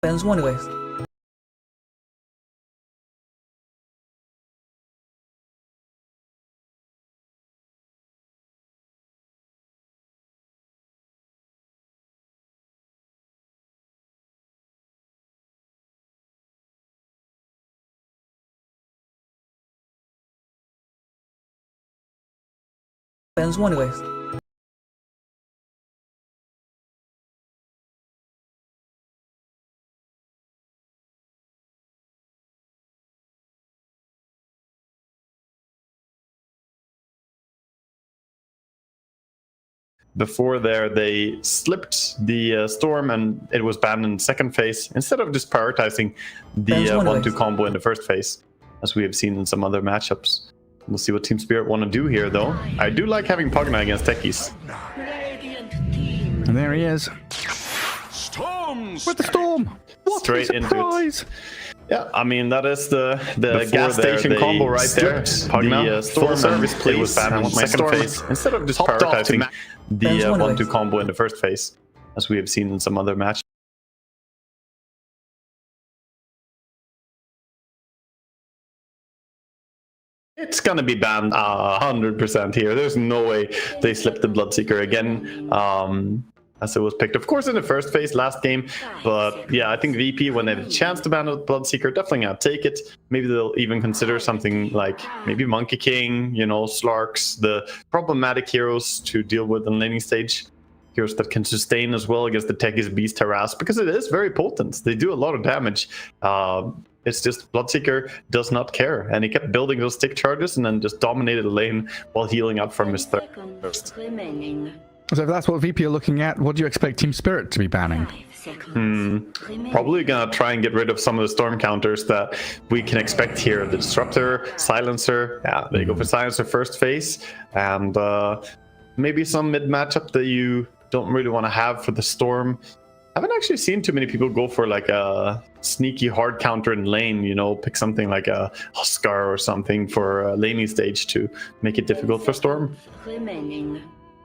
Depends one anyways. Depends one anyways. Before there, they slipped the Storm and it was banned in the second phase instead of just prioritizing the 1-2 combo in the first phase, as we have seen in some other matchups. We'll see what Team Spirit want to do here, though. I do like having Pugna against Techies. And there he is. With the Storm! What Straight a surprise! into it. Yeah, I mean, that is the gas station combo right there. Pugna, Storm service, please. It was banned in the second phase instead of just prioritizing the 1-2 combo in the first phase, as we have seen in some other matches. It's gonna be banned 100% here. There's no way they slipped the Bloodseeker again, as it was picked, of course, in the first phase last game. But yeah, I think VP, when they have a chance to ban the Bloodseeker, definitely gonna take it. Maybe they'll even consider something like maybe Monkey King, you know, Slarks, the problematic heroes to deal with in laning stage. Heroes that can sustain as well against the Techies Beast Harass, because it is very potent. They do a lot of damage. It's just Bloodseeker does not care, and he kept building those stick charges and then just dominated the lane while healing up from his thirst. So if that's what VP are looking at, what do you expect Team Spirit to be banning? Probably gonna try and get rid of some of the Storm counters that we can expect here. The Disruptor, Silencer, yeah, they go for Silencer first phase, and maybe some mid matchup that you don't really want to have for the Storm. I haven't actually seen too many people go for like a sneaky hard counter in lane, you know, pick something like a Huskar or something for laning stage to make it difficult for Storm.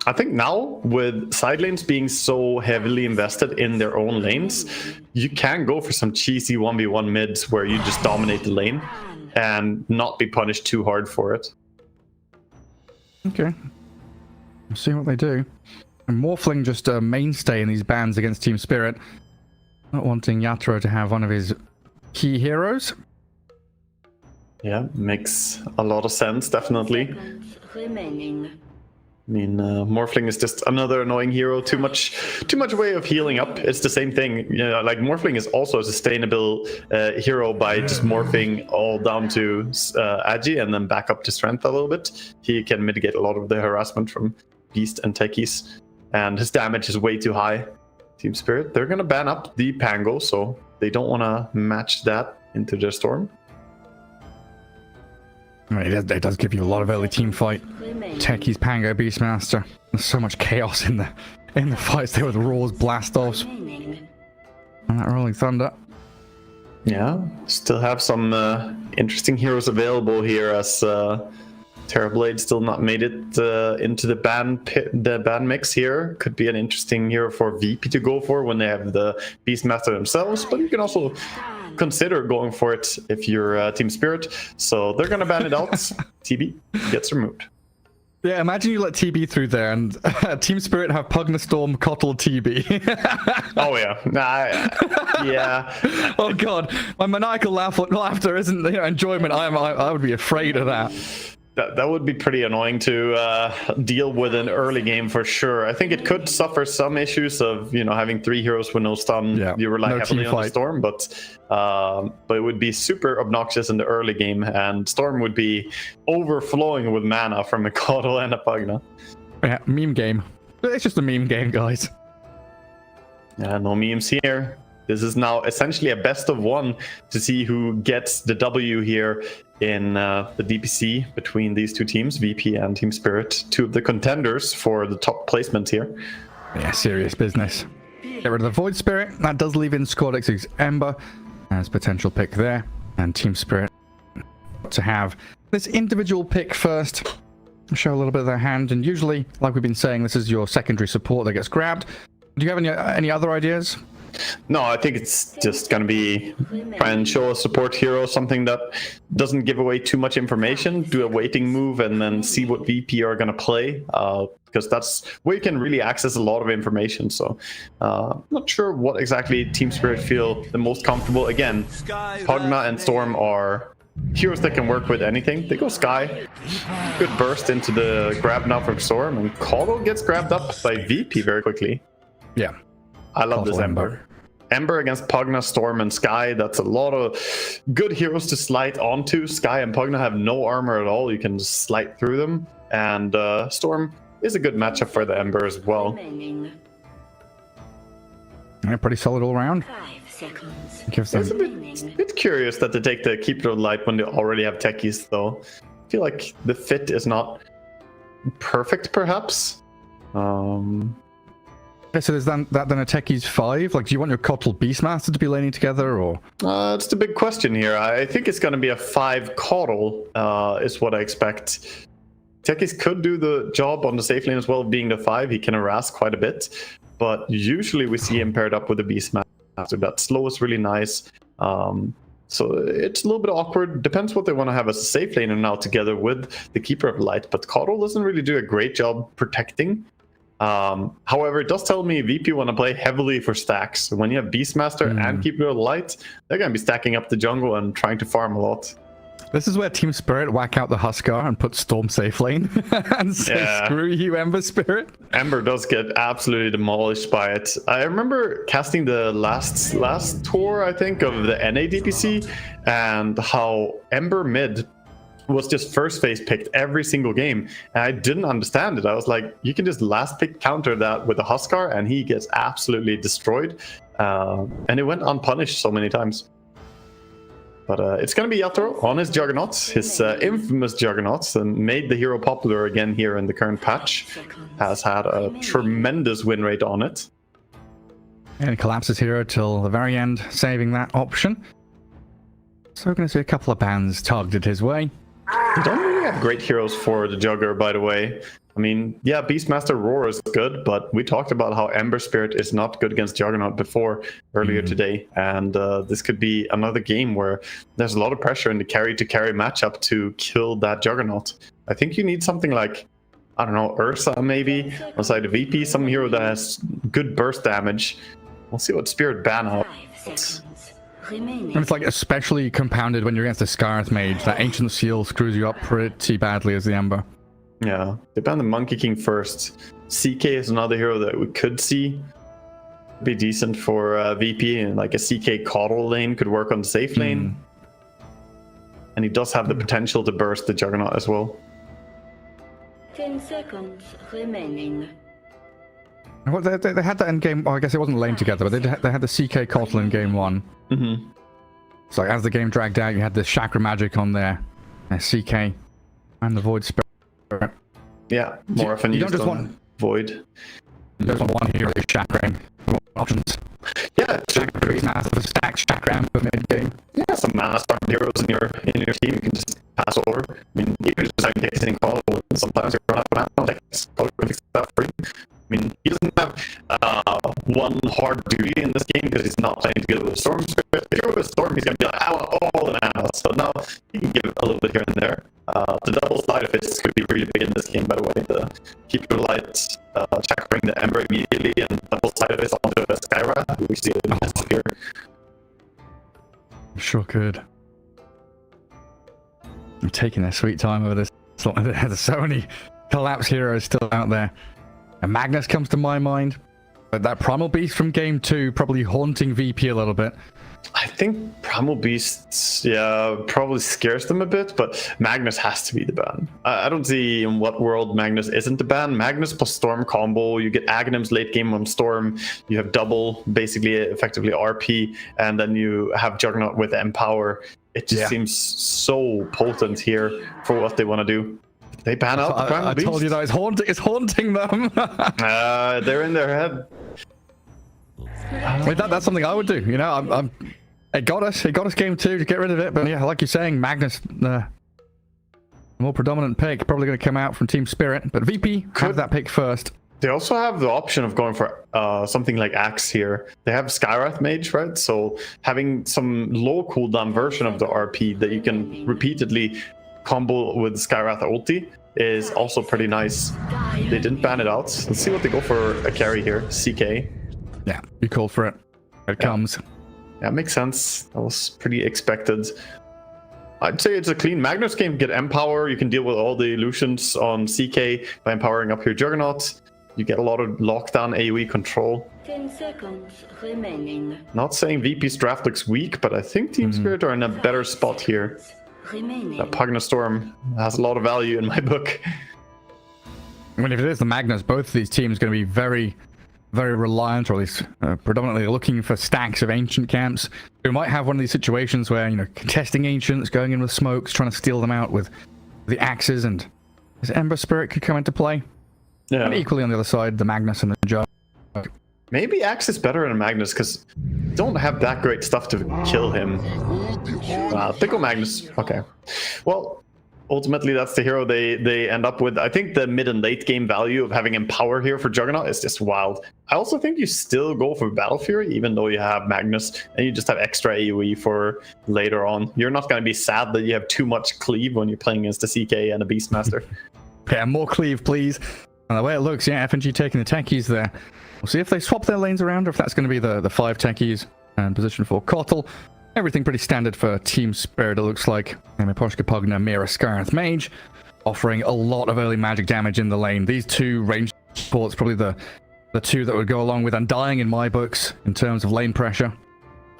I think now, with side lanes being so heavily invested in their own lanes, you can go for some cheesy 1v1 mids where you just dominate the lane and not be punished too hard for it. Okay. We'll see what they do. And Morphling just a mainstay in these bans against Team Spirit. Not wanting Yatoro to have one of his key heroes. Yeah, makes a lot of sense, definitely. I mean, Morphling is just another annoying hero. Too much way of healing up. It's the same thing. You know, like Morphling is also a sustainable hero by just morphing all down to Agi and then back up to strength a little bit. He can mitigate a lot of the harassment from Beast and Techies, and his damage is way too high. Team Spirit, they're gonna ban up the Pango, so they don't want to match that into their Storm. Right, it does give you a lot of early team fight. Techies, Pango, Beastmaster. There's so much chaos in the fights there with Roars, Blast-offs. And that Rolling Thunder. Yeah, still have some interesting heroes available here, as Terrorblade still not made it into the ban mix here. Could be an interesting hero for VP to go for when they have the Beastmaster themselves, but you can also consider going for it if you're Team Spirit. So they're gonna ban it out. TB gets removed. Yeah, imagine you let TB through there and Team Spirit have Pugna Storm, Kotl, TB. Oh yeah, yeah. Oh god, my maniacal laughter isn't enjoyment. I would be afraid of that. That would be pretty annoying to deal with in early game for sure. I think it could suffer some issues of, you know, having 3 heroes with no stun. Yeah, you rely heavily on the Storm, but it would be super obnoxious in the early game, and Storm would be overflowing with mana from a Kotl and a Pugna. Yeah, meme game. It's just a meme game, guys. Yeah, no memes here. This is now essentially a best of 1 to see who gets the W here in the DPC between these two teams, VP and Team Spirit, 2 of the contenders for the top placement here. Yeah, serious business. Get rid of the Void Spirit. That does leave in Scordex's Ember as potential pick there. And Team Spirit to have this individual pick first. Show a little bit of their hand. And usually, like we've been saying, this is your secondary support that gets grabbed. Do you have any other ideas? No, I think it's just going to be try and show a support hero, something that doesn't give away too much information, do a waiting move, and then see what VP are going to play, because that's where you can really access a lot of information. So I'm not sure what exactly Team Spirit feel the most comfortable. Again, Pugna and Storm are heroes that can work with anything. They go Sky, good burst into the grab now from Storm, and Caudle gets grabbed up by VP very quickly. Yeah. I love this Ember. Ember against Pugna, Storm, and Sky. That's a lot of good heroes to slide onto. Sky and Pugna have no armor at all. You can just slide through them. And Storm is a good matchup for the Ember as well. Yeah, pretty solid all around. 5 seconds. Gives them... It's a bit curious that they take the Keeper of Light when they already have techies, though. I feel like the fit is not perfect, perhaps. So there's then a techies 5. Like, do you want your Cottle Beastmaster to be laning together, or? It's the big question here. I think it's going to be a 5 Caudle, is what I expect. Techies could do the job on the safe lane as well, being the 5. He can harass quite a bit, but usually we see him paired up with the Beastmaster. That slow is really nice. So it's a little bit awkward. Depends what they want to have as a safe laner now together with the Keeper of Light, but Caudle doesn't really do a great job protecting. However, it does tell me VP want to play heavily for stacks. When you have Beastmaster and Keeper of Light, they're going to be stacking up the jungle and trying to farm a lot. This is where Team Spirit whack out the Huskar and put Storm safe lane and say, screw you, Ember Spirit. Ember does get absolutely demolished by it. I remember casting the last tour, I think, of the NA DPC, and how Ember mid was just first phase picked every single game, and I didn't understand it. I was like, you can just last pick counter that with a Huskar and he gets absolutely destroyed, and it went unpunished so many times. But it's going to be Yatoro on his Juggernauts, his infamous Juggernauts, and made the hero popular again here in the current patch. Has had a tremendous win rate on it. And collapses hero till the very end, saving that option. So we're going to see a couple of bans targeted his way. We don't really have great heroes for the Jugger, by the way. I mean, yeah, Beastmaster Roar is good, but we talked about how Ember Spirit is not good against Juggernaut before earlier today, and this could be another game where there's a lot of pressure in the carry-to-carry matchup to kill that Juggernaut. I think you need something like, I don't know, Ursa maybe, on side of VP, some hero that has good burst damage. We'll see what Spirit ban out. 5 seconds. And it's like especially compounded when you're against a Scarlet Mage. That Ancient Seal screws you up pretty badly as the Ember. Yeah, they ban the Monkey King first. CK is another hero that we could see be decent for VP, and like a CK Caudle lane could work on the safe lane. And he does have the potential to burst the Juggernaut as well. 10 seconds remaining. Well, they had that in game. Well, I guess it wasn't lane together, but they had the CK Caudle in game 1. So as the game dragged out, you had the Chakra Magic on there, CK, and the Void Spirit. Yeah, more often you used don't just on want Void. You just want one hero, Chakra. Options. Yeah, Chakra is massive. Stack Chakra Amber mid game. Yeah, some mana storm heroes in your team you can just pass over. I mean, even just like casting Caudle, sometimes you run out of mana, like Caudle can fix that for you. I mean, he doesn't have one hard duty in this game because he's not playing together with Storm. If you're with Storm, he's going to be like, I want all the mana. So now he can give it a little bit here and there. The double side effects could be really big in this game, by the way. The Keeper Light, Chakring the Ember immediately, and double side effects onto the Skyra, who we see it here. Sure could. I'm taking their sweet time over this. There's so many collapse heroes still out there. And Magnus comes to my mind. But that Primal Beast from game 2 probably haunting VP a little bit. I think Primal Beast, yeah, probably scares them a bit, but Magnus has to be the ban. I don't see in what world Magnus isn't the ban. Magnus plus Storm combo, you get Aghanims late game on Storm, you have double, basically, effectively RP, and then you have Juggernaut with Empower. It just seems so potent here for what they want to do. They ban out the Primal Beast. I told you that it's haunting them. They're in their head. I mean, that's something I would do. You know, it got us game 2 to get rid of it. But yeah, like you're saying, Magnus, more predominant pick, probably going to come out from Team Spirit. But VP have that pick first. They also have the option of going for something like Axe here. They have Skywrath Mage, right? So having some low cooldown version of the RP that you can repeatedly combo with Skywrath ulti is also pretty nice. They didn't ban it out. Let's see what they go for a carry here. CK. Yeah, you called for it. Here it comes. Yeah, makes sense. That was pretty expected. I'd say it's a clean Magnus game. Get Empower. You can deal with all the illusions on CK by empowering up your Juggernaut. You get a lot of lockdown AoE control. 10 seconds remaining. Not saying VP's draft looks weak, but I think Team Spirit are in a better spot here. Remaining. That Pugna Storm has a lot of value in my book. I mean, if it is the Magnus, both of these teams are going to be very, very reliant, or at least predominantly looking for stacks of ancient camps. We might have one of these situations where, you know, contesting ancients, going in with smokes, trying to steal them out with the axes, and this Ember Spirit could come into play. Yeah. And equally on the other side, the Magnus and the Jug. Maybe Axe is better than Magnus because you don't have that great stuff to kill him. Pickle Magnus. Okay. Well, ultimately that's the hero they end up with. I think the mid and late game value of having Empower here for Juggernaut is just wild. I also think you still go for Battle Fury even though you have Magnus and you just have extra AoE for later on. You're not going to be sad that you have too much cleave when you're playing against a CK and a Beastmaster. Yeah, more cleave, please. And the way it looks, yeah, FNG taking the techies there. We'll see if they swap their lanes around or if that's going to be the 5 techies and position for Kotl. Everything pretty standard for Team Spirit, it looks like. Miposhka Pugna, Mira, Skywrath Mage, offering a lot of early magic damage in the lane. These two range supports, probably the two that would go along with Undying in my books in terms of lane pressure.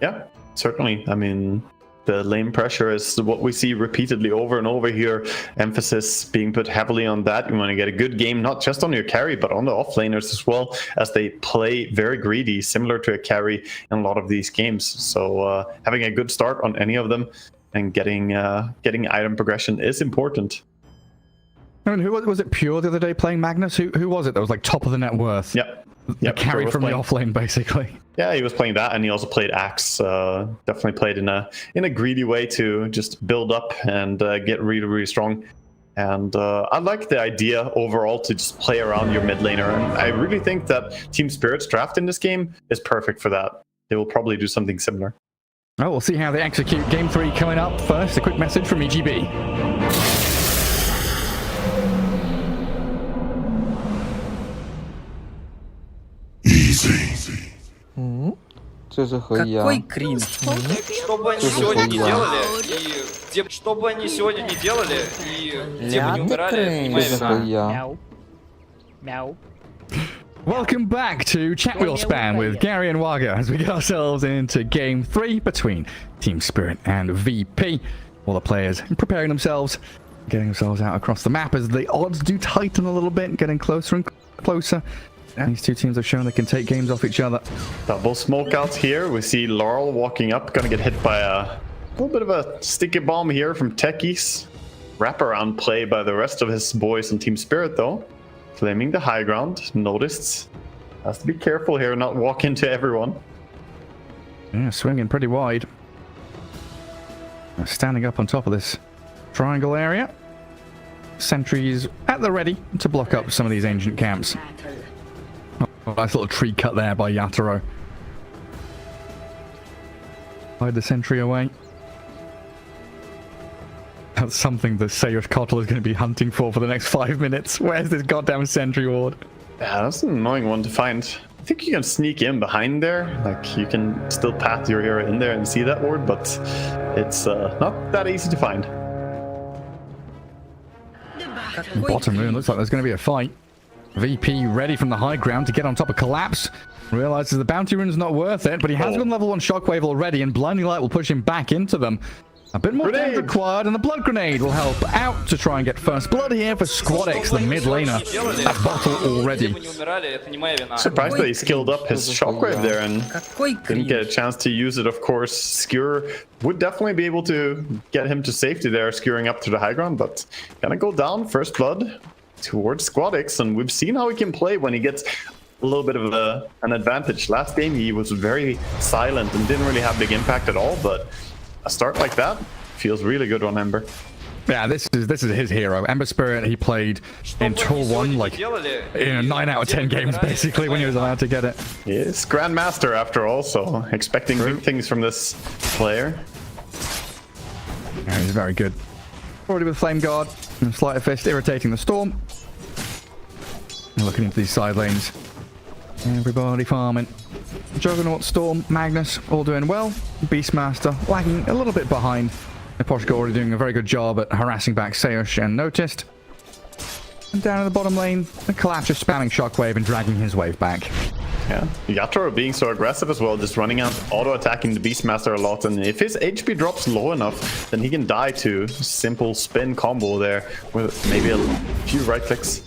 Yeah, certainly. I mean, the lane pressure is what we see repeatedly over and over here. Emphasis being put heavily on that. You want to get a good game, not just on your carry, but on the offlaners as well, as they play very greedy, similar to a carry in a lot of these games. So having a good start on any of them and getting item progression is important. I mean, who was it? Pure the other day playing Magnus? Who was it that was like top of the net worth? Yep. Carried from the offlane, basically. Yeah, he was playing that, and he also played Axe. Definitely played in a greedy way to just build up and get really, really strong. And I like the idea overall to just play around your mid laner. And I really think that Team Spirit's draft in this game is perfect for that. They will probably do something similar. Oh, we'll see how they execute. Game 3 coming up. First, a quick message from EGB.这是合一啊。 Какой кринж? Что бы они сегодня не делали, и что бы они сегодня не делали, и где бы не умирали, это не моя 这是合一啊。 Meow. Meow. Welcome back to Chat Wheel Spam with Gary and Waga as we get ourselves into Game 3 between Team Spirit and VP. All the players preparing themselves, getting themselves out across the map as the odds do tighten a little bit, getting closer and closer. These two teams have shown they can take games off each other. Double smoke out here. We see Laurel walking up, gonna get hit by a little bit of a sticky bomb here from Techies. Wraparound play by the rest of his boys on Team Spirit though. Claiming the high ground. Noticed. Has to be careful here, not walk into everyone. Yeah, swinging pretty wide. Standing up on top of this triangle area. Sentries at the ready to block up some of these ancient camps. Oh, nice little tree cut there by Yatoro. Hide the sentry away. That's something that Sayus Kotl is going to be hunting for the next 5 minutes. Where's this goddamn sentry ward? Yeah, that's an annoying one to find. I think you can sneak in behind there. Like, you can still path your hero in there and see that ward, but it's not that easy to find. Bottom moon, looks like there's going to be a fight. VP ready from the high ground to get on top of Collapse. Realizes the bounty rune's not worth it, but he has gone level 1 Shockwave already, and Blinding Light will push him back into them. A bit more damage required, and the Blood Grenade will help out to try and get first blood here for Squadix, the mid laner. At bottle already. Surprised that he skilled up his Shockwave there and Какой didn't get a кринж? chance to use it, of course. Skewer would definitely be able to get him to safety there, skewering up to the high ground, but gonna go down, first blood towards Squadix, and we've seen how he can play when he gets a little bit of an advantage. Last game he was very silent and didn't really have big impact at all, but a start like that feels really good on Ember. Yeah, this is his hero. Ember Spirit, he played in Tour 1, like, 9 out of 10 games, basically, when he was allowed to get it. He is Grandmaster, after all, so expecting big things from this player. Yeah, he's very good. Already with Flame Guard and Sleight of Fist, irritating the Storm. And looking into these side lanes. Everybody farming. Juggernaut, Storm, Magnus, all doing well. Beastmaster lagging a little bit behind. Miposhka already doing a very good job at harassing back Seosh and Noticed. And down in the bottom lane, the Collapse is spamming Shockwave and dragging his wave back. Yeah, Yatoro being so aggressive as well, just running out, auto-attacking the Beastmaster a lot, and if his HP drops low enough, then he can die to simple spin combo there, with maybe a few right clicks.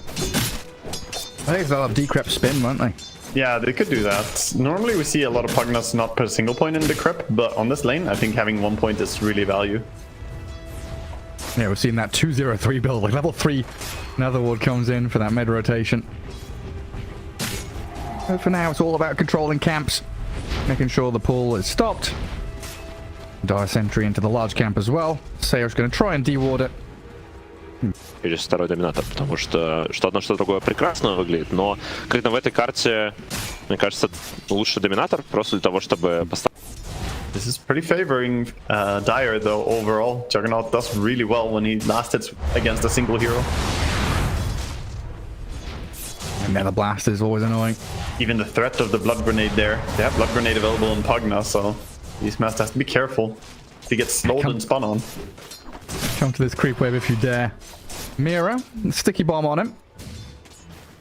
I think they'll have Decrep spin, won't they? Yeah, they could do that. Normally we see a lot of Pugnas not put a single point in Decrep, but on this lane, I think having 1 point is really value. Yeah, we've seen that 2-0-3 build, like level 3 Netherward comes in for that mid rotation. But for now, it's all about controlling camps, making sure the pull is stopped. Dire Sentry into the large camp as well. Seo's going to try and deward it. Через второй доминатор, потому что одно, что другое прекрасно выглядит, но когда в этой карте, мне кажется, лучше доминатор просто для того, чтобы поставить. This is pretty favoring Dire though overall. Juggernaut does really well when he last hits against a single hero. And Nether Blast is always annoying. Even the threat of the Blood Grenade there. They have Blood Grenade available in Pugna, so Beastmaster has to be careful. If he gets slowed and spun on. Come to this creep wave if you dare. Mira, sticky bomb on him.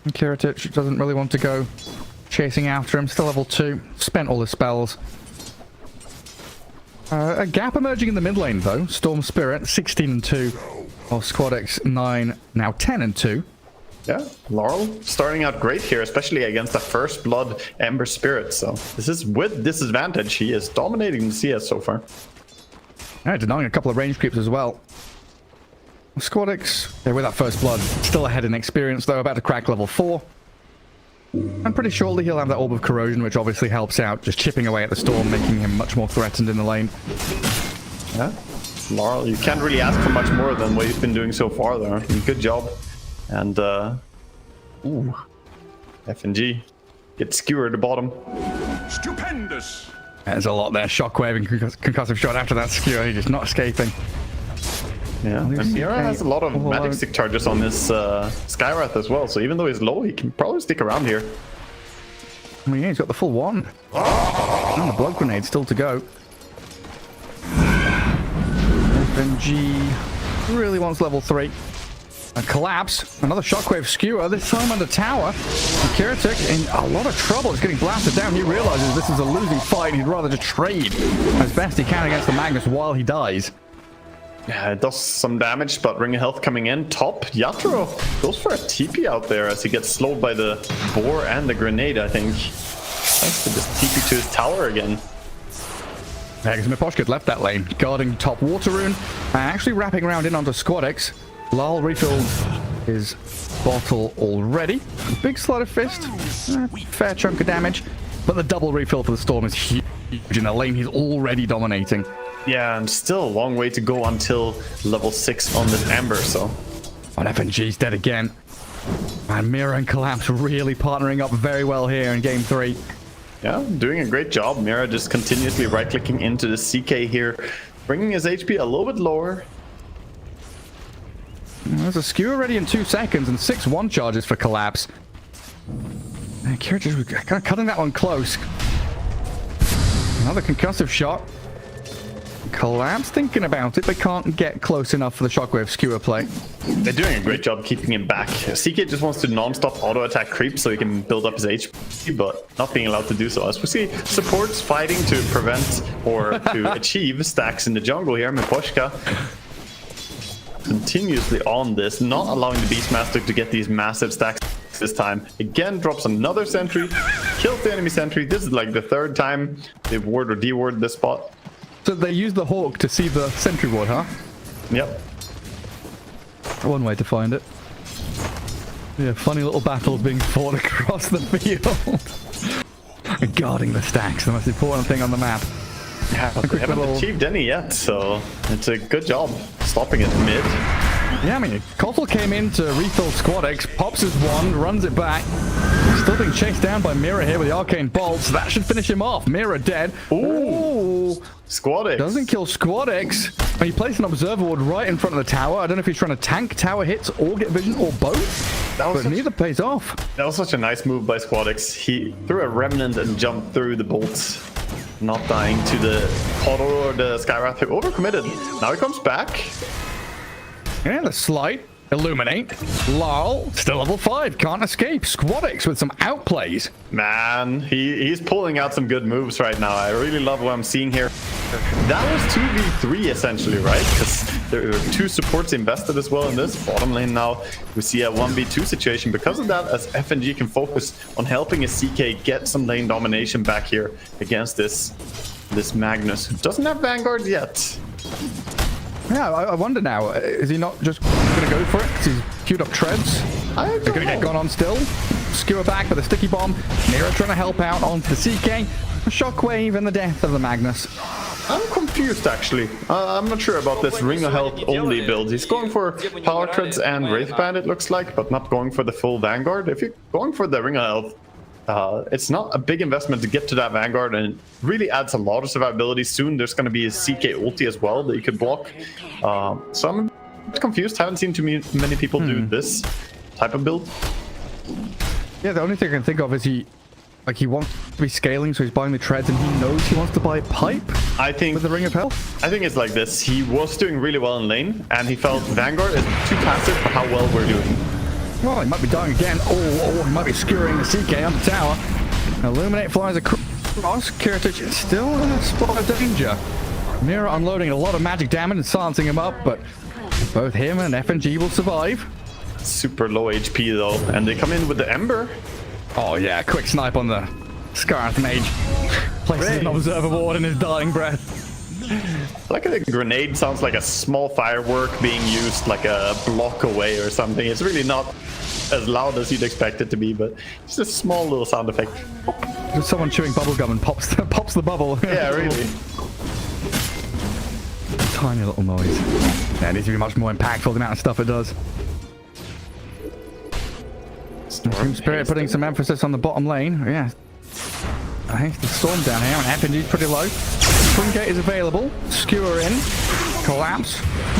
And Kiritich doesn't really want to go chasing after him. Still level 2. Spent all his spells. A gap emerging in the mid lane though. Storm Spirit 16-2. While Squadix 9 now 10-2. Yeah, Laurel starting out great here, especially against the first blood Ember Spirit. So this is with disadvantage. He is dominating the CS so far. Yeah, denying a couple of range creeps as well. Squadix, yeah, with that first blood, still ahead in experience though, about to crack level 4. And pretty shortly he'll have that Orb of Corrosion, which obviously helps out, just chipping away at the Storm, making him much more threatened in the lane. Yeah, Laurel, you can't really ask for much more than what he's been doing so far though. Good job. And, ooh, FNG get skewered at the bottom. Stupendous! There's a lot there. Shockwave and concussive shot after that skewer. He's just not escaping. Yeah, and Mira has a lot of magic stick charges on his Skywrath as well, so even though he's low, he can probably stick around here. I mean, yeah, he's got the full one. And the blood grenade still to go. FNG really wants level 3. A collapse, another shockwave skewer, this time under tower. Kiritic in a lot of trouble. He's getting blasted down. He realizes this is a losing fight. He'd rather just trade as best he can against the Magnus while he dies. Yeah, it does some damage, but Ring of Health coming in. Top, Yatoro goes for a TP out there as he gets slowed by the boar and the grenade, I think. Thanks to just TP to his tower again. Yeah, because Miposhka left that lane, guarding top water rune, and actually wrapping around in onto Squadix. Lal refilled his bottle already. Big Sleight of Fist, fair chunk of damage, but the double refill for the Storm is huge in a lane he's already dominating. Yeah, and still a long way to go until level 6 on this Amber, so. And FNG's dead again. And Mira and Collapse really partnering up very well here in game 3. Yeah, doing a great job. Mira just continuously right-clicking into the CK here, bringing his HP a little bit lower. There's a skewer ready in 2 seconds and 6 1 charges for Collapse. And Kira just kind of cutting that one close. Another concussive shot. Collapse thinking about it, but can't get close enough for the shockwave skewer play. They're doing a great job keeping him back. CK just wants to non-stop auto-attack creep so he can build up his HP, but not being allowed to do so. As we see, supports fighting to prevent or to achieve stacks in the jungle here. Miposhka continuously on this, not allowing the Beastmaster to get these massive stacks this time. Again, drops another sentry, kills the enemy sentry. This is like the 3rd time they've ward or de-ward this spot. So they use the Hawk to see the sentry ward, huh? Yep. One way to find it. Yeah, funny little battles being fought across the field. Guarding the stacks, the most important thing on the map. Yeah, but they haven't achieved any yet, so it's a good job stopping it mid. Yeah, I mean, Koffel came in to refill Squad X, pops his wand, runs it back. Still being chased down by Mira here with the arcane bolts. That should finish him off. Mira dead. Ooh. Squad X. Doesn't kill Squad X. He placed an observer ward right in front of the tower. I don't know if he's trying to tank tower hits or get vision or both, but neither pays off. That was such a nice move by Squad X. He threw a remnant and jumped through the bolts, not dying to the Coddle or the Skywrath, who overcommitted. Now he comes back. Yeah, the slight. Illuminate. Larl, still level 5, can't escape. Squad X with some outplays. Man, he's pulling out some good moves right now. I really love what I'm seeing here. That was 2v3 essentially, right? Because there were 2 supports invested as well in this. Bottom lane now, we see a 1v2 situation. Because of that, as FNG can focus on helping a CK get some lane domination back here against this Magnus, who doesn't have Vanguard yet. Yeah, I wonder now, is he not just going to go for it because he's queued up treads? They're going to get gone on still. Skewer back with a sticky bomb. Mira trying to help out onto the CK. A shockwave and the death of the Magnus. I'm confused actually. I'm not sure about this Ring of Health only build. He's going for Power Treads and Wraithband it looks like, but not going for the full Vanguard. If you're going for the Ring of Health, it's not a big investment to get to that Vanguard, and it really adds a lot of survivability. Soon there's going to be a CK ulti as well that you could block. So I'm confused. Haven't seen too many people do this type of build. Yeah, the only thing I can think of is he wants to be scaling, so he's buying the treads, and he knows he wants to buy pipe. I think with the Ring of Health. I think it's like this. He was doing really well in lane, and he felt Vanguard is too passive for how well we're doing. Well, he might be dying again. Oh, he might be skewering the CK on the tower. Illuminate flies across. Kiritich is still in a spot of danger. Mira unloading a lot of magic damage and silencing him up, but both him and FNG will survive. Super low HP though, and they come in with the Ember. Oh yeah, quick snipe on the Skywrath Mage. Places an observer ward in his dying breath. Like a grenade sounds like a small firework being used like a block away or something. It's really not as loud as you'd expect it to be, but it's a small little sound effect. Just someone chewing bubblegum and pops the bubble. Yeah, really. Tiny little noise. Yeah, it needs to be much more impactful, the amount of stuff it does. Team Spirit putting some emphasis on the bottom lane. Yeah. I hate the storm down here, and FNG's pretty low. Twin Gate is available. Skewer in. Collapse.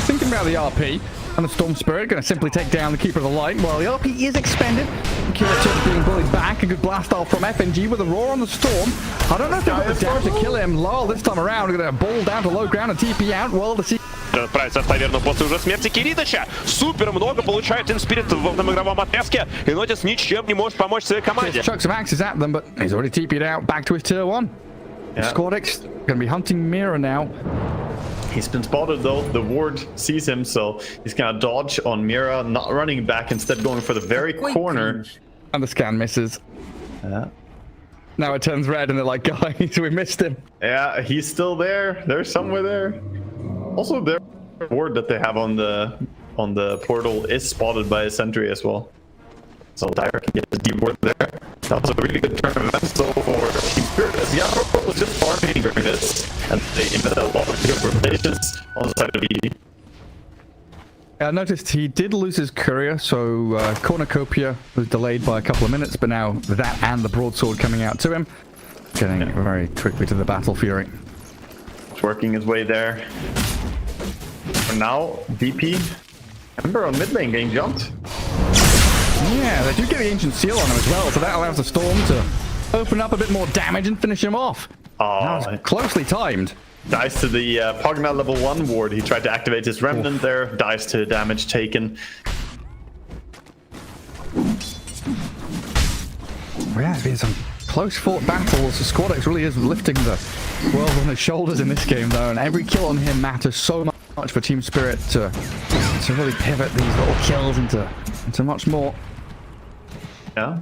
Thinking about the RP. And the Storm Spirit going to simply take down the Keeper of the Light. Well, the RP is expended. Kiritich being bullied back. A good blast off from FNG with a roar on the Storm. I don't know if they've got the damage to kill him. Lol, this time around, going to ball down to low ground and TP out. Well, the Отправиться в таверну после уже смерти Киритыча. Супер много получает Инспирит в этом игровом отрезке. И Нотис ничем не может помочь своей команде. Chuck some axes at them, but he's already TP'd out back to his tier 1. Yeah. Squad X going to be hunting Mira now. He's been spotted though. The ward sees him, so he's gonna dodge on Mira, not running back, instead going for the very corner. And the scan misses. Yeah. Now it turns red and they're like, guys, we missed him. Yeah, he's still there. There's somewhere there. Also, their ward that they have on the portal is spotted by a sentry as well. So Dire can get the deep ward there. That was a really good turn of events so for Team Spirit. Yaro was just farming during this, and they invested a lot of good rotations on the side of ED. I noticed he did lose his courier, so Cornucopia was delayed by a couple of minutes, but now that and the broadsword coming out to him, getting very quickly to the Battle Fury. It's working his way there. For now, DP Ember on mid lane getting jumped. Yeah, they do get the Ancient Seal on him as well, so that allows the Storm to open up a bit more damage and finish him off. Oh, that was closely timed. Dies to the Pogna level 1 ward. He tried to activate his Remnant there. Dies to damage taken. Yeah, it's been some close fought battles. The Squad X really is lifting the world on his shoulders in this game though, and every kill on him matters so much for Team Spirit to really pivot these little kills into much more. Yeah,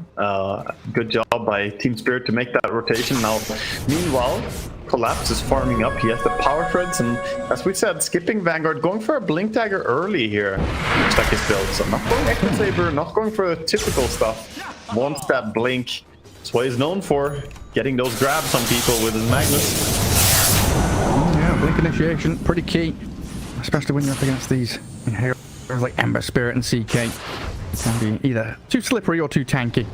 good job by Team Spirit to make that rotation. Now, meanwhile, Collapse is farming up. He has the power threads, and as we said, skipping Vanguard, going for a Blink Dagger early here. Looks like his build. So not going Echo Saber, not going for the typical stuff. Wants that Blink. That's what he's known for, getting those grabs on people with his Magnus. Blink initiation, pretty key. Especially when you're up against these heroes like Ember Spirit and CK. It can be either too slippery or too tanky.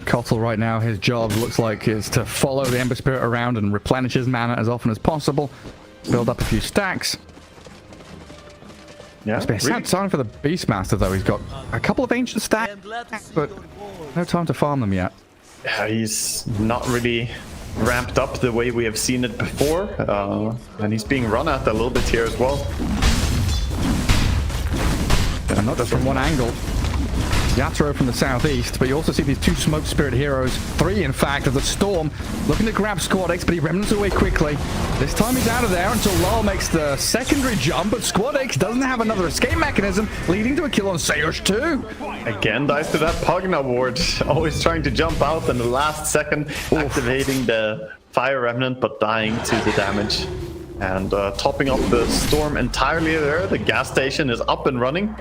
Kotl right now, his job looks like is to follow the Ember Spirit around and replenish his mana as often as possible. Build up a few stacks. Yeah, It's a sad sign for the Beastmaster though. He's got a couple of ancient stacks, but no time to farm them yet. Yeah, he's not really ramped up the way we have seen it before, and he's being run at a little bit here as well. And not just from one angle. Yatoro from the southeast, but you also see these two Smoke Spirit heroes, three in fact, of the Storm, looking to grab Squad X, but he remnants away quickly. This time he's out of there until Lal makes the secondary jump, but Squad X doesn't have another escape mechanism, leading to a kill on Sayush too. Again, dies to that Pugna ward, always trying to jump out in the last second, activating the Fire Remnant, but dying to the damage. And topping up the Storm entirely there, the gas station is up and running.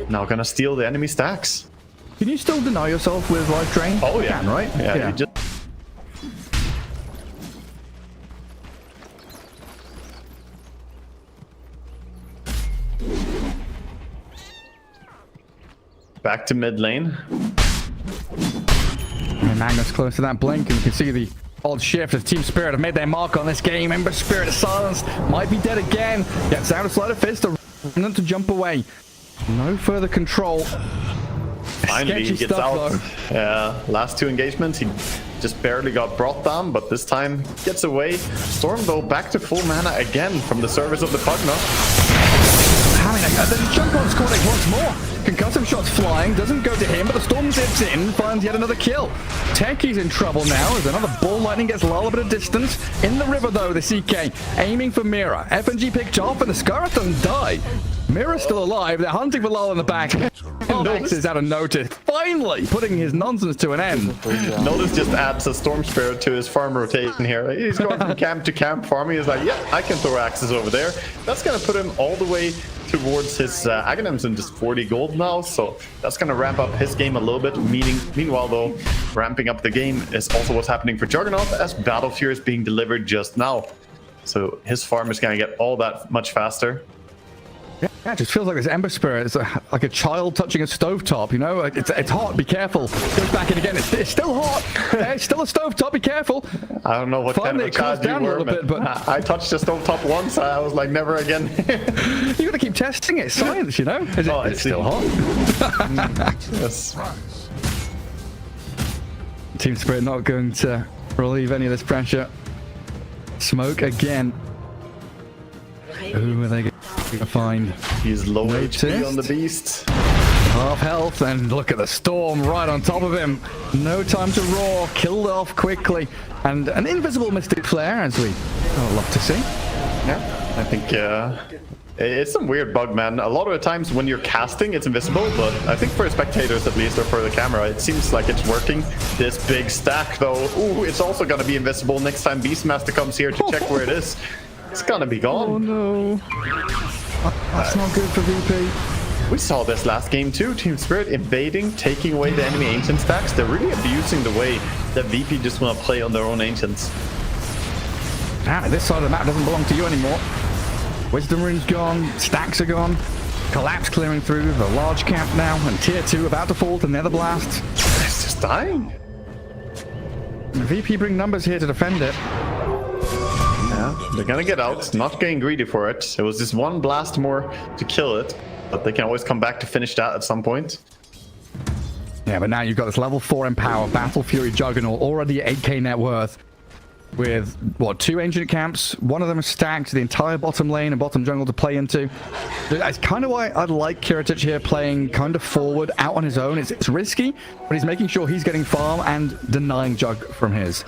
Now gonna steal the enemy stacks. Can you still deny yourself with Life Drain? Oh yeah, you can, right? Yeah. You just... Back to mid lane. And Magnus close to that blink, and you can see the odd shift as Team Spirit have made their mark on this game. Ember Spirit is silenced, might be dead again. Gets out of Sleight of Fist, to jump away. No further control. Finally, he gets out. Last two engagements, he just barely got brought down, but this time gets away. Storm, though, back to full mana again from the service of the Pugna. There's a jump on Squad X once more. Concussive shots flying, doesn't go to him, but the Storm zips in, finds yet another kill. Techie's in trouble now as another Ball Lightning gets Lal a bit of distance. In the river, though, the CK aiming for Mira. FNG picked off, and the Scarlet doesn't die. Mira's still alive. They're hunting for Lal in the back. X is out of notice, finally putting his nonsense to an end. Notice just adds a Storm Spirit to his farm rotation here. He's going from camp to camp farming. He's like, yeah, I can throw axes over there. That's going to put him all the way towards his Aghanims in just 40 gold now, so that's going to ramp up his game a little bit. Meanwhile, though, ramping up the game is also what's happening for Juggernaut, as Battle Fury is being delivered just now. So his farm is going to get all that much faster. Yeah, it just feels like this Ember Spirit is like a child touching a stovetop, you know? It's hot, be careful. Goes back in again, it's still hot. It's still a stovetop, be careful. I don't know what kind of a child you were, but I touched the stovetop once, I was like, never again. You gotta keep testing it, science, you know? It's still hot. Yes. Team Spirit not going to relieve any of this pressure. Smoke again. Who are they going to find? He's low HP on the beast. Half health, and look at the Storm right on top of him. No time to roar, killed off quickly. And an invisible Mystic Flare, as we love to see. Yeah, I think it's some weird bug, man. A lot of the times when you're casting, it's invisible, but I think for the spectators at least, or for the camera, it seems like it's working. This big stack, though, ooh, it's also going to be invisible next time Beastmaster comes here to check where it is. It's gonna be gone. Oh no. That's not good for VP. We saw this last game too. Team Spirit invading, taking away the enemy ancient stacks. They're really abusing the way that VP just want to play on their own ancients. This side of the map doesn't belong to you anymore. Wisdom Rune's gone, stacks are gone. Collapse clearing through, the large camp now, and tier 2 about to fall to Nether Blast. It's just dying. VP bring numbers here to defend it. Yeah, they're gonna get out, not getting greedy for it. It was just one blast more to kill it, but they can always come back to finish that at some point. Yeah, but now you've got this level 4 Empower, Battle Fury Juggernaut, already 8k net worth, with, what, 2 ancient camps? One of them is stacked, the entire bottom lane and bottom jungle to play into. That's kind of why I'd like Kiritich here playing kind of forward, out on his own. It's risky, but he's making sure he's getting farm and denying Jug from his.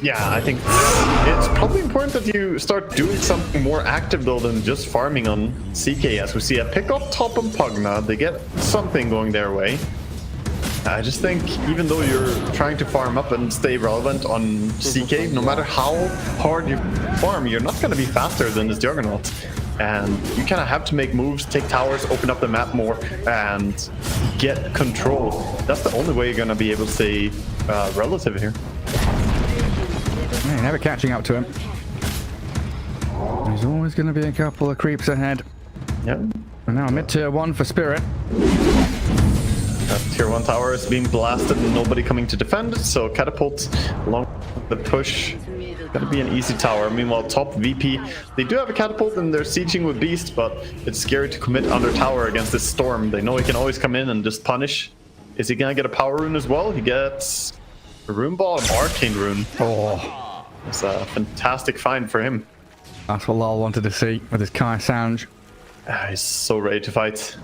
Yeah, I think it's probably important that you start doing something more active though than just farming on CK, as we see a pick up top on Pugna. They get something going their way. I just think even though you're trying to farm up and stay relevant on CK, no matter how hard you farm, you're not going to be faster than this Juggernaut. And you kind of have to make moves, take towers, open up the map more, and get control. That's the only way you're going to be able to stay relative here. Yeah, never catching up to him. There's always going to be a couple of creeps ahead. Yep. And now mid-tier 1 for Spirit. That tier 1 tower is being blasted and nobody coming to defend it, so catapult along the push. Gonna be an easy tower. Meanwhile, top VP, they do have a catapult and they're sieging with Beast, but it's scary to commit under tower against this Storm. They know he can always come in and just punish. Is he gonna get a power rune as well? He gets a rune ball and Arcane rune. Oh, it's a fantastic find for him. That's what Lal wanted to see with his Kai Sanj. He's so ready to fight.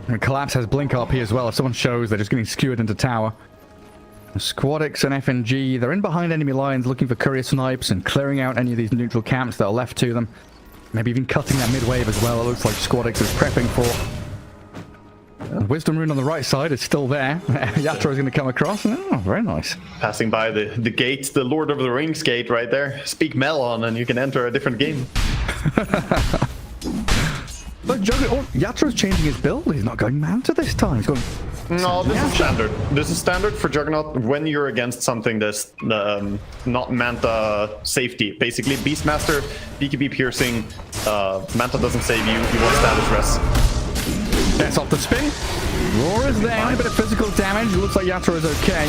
And Collapse has Blink RP as well. If someone shows, they're just getting skewered into tower. Squadix and FNG, they're in behind enemy lines looking for courier snipes and clearing out any of these neutral camps that are left to them. Maybe even cutting that mid-wave as well. It looks like Squadix is prepping for. The Wisdom Rune on the right side is still there. Yatra is going to come across. Oh, very nice. Passing by the gate, the Lord of the Rings gate right there. Speak Melon and you can enter a different game. But Yatra's changing his build. He's not going Manta this time. He's going... No, this is standard. This is standard for Juggernaut when you're against something that's not Manta safety. Basically, Beastmaster, BKB piercing, Manta doesn't save you. You want status rest. That's off the spin. Roar is there. A bit of physical damage. It looks like Yatra is okay.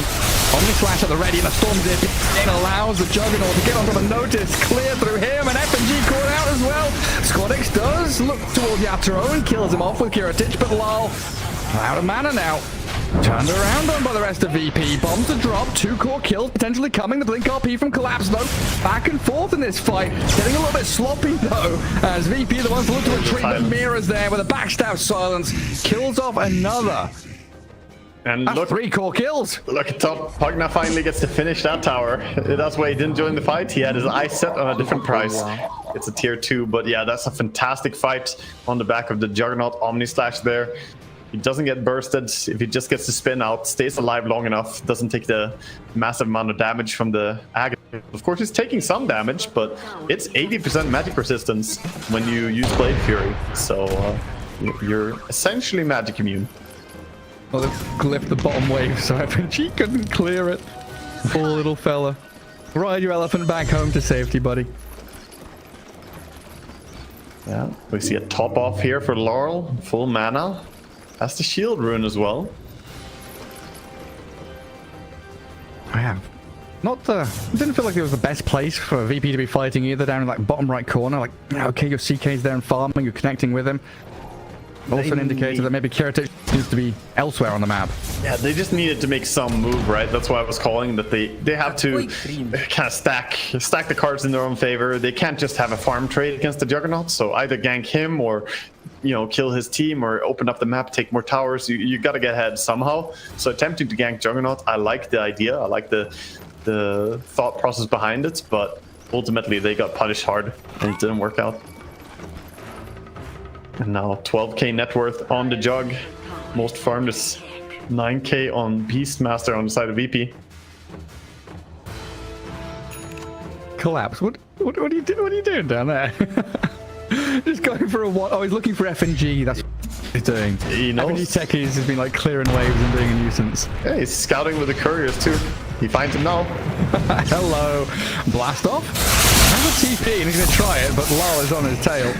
Omni Slash at the ready, and a Storm Dip allows the Juggernaut to get onto the notice. Clear through him, and FNG caught out as well. Squadix does look towards Yatra and kills him off with Kiritich, but Lal out of mana now. Turned around on by the rest of VP. Bombs to drop. 2 core kills potentially coming. The Blink RP from Collapse though. Back and forth in this fight. Getting a little bit sloppy though. As VP the ones to look to retreat. But Mira's there with a backstab silence. Kills off another. And That's look, 3 core kills. Look at top. Pugna finally gets to finish that tower. That's why he didn't join the fight. He had his eyes set on a different price. It's a tier 2, but yeah, that's a fantastic fight on the back of the Juggernaut Omni Slash there. He doesn't get bursted if he just gets to spin out, stays alive long enough, doesn't take the massive amount of damage from the agony. Of course, he's taking some damage, but it's 80% magic resistance when you use Blade Fury. So you're essentially magic immune. Well, they've glyphed the bottom wave, so FNG couldn't clear it. Poor little fella. Ride your elephant back home to safety, buddy. Yeah, we see a top off here for Laurel, full mana. Has the shield rune as well. I have. Didn't feel like it was the best place for VP to be fighting either, down in like bottom right corner. Like, okay, your CK's there and farming, you're connecting with him. Also an indicator that maybe Kiritich needs to be elsewhere on the map. Yeah, they just needed to make some move, right? That's why I was calling that they have to kind of stack the cards in their own favor. They can't just have a farm trade against the Juggernaut. So either gank him or, you know, kill his team or open up the map, take more towers. You got to get ahead somehow. So attempting to gank Juggernaut, I like the idea. I like the thought process behind it, but ultimately they got punished hard and it didn't work out. And now 12k net worth on the Jug. Most farmed is 9k on Beastmaster on the side of VP. Collapse. What are you doing? What are you doing down there? Just going for a what? Oh, he's looking for FNG. That's what he's doing. He knows. FNG techies has been like clearing waves and being a nuisance. Yeah, he's scouting with the couriers too. He finds him now. Hello. Blast off. Has a TP and he's going to try it, but Lal is on his tail.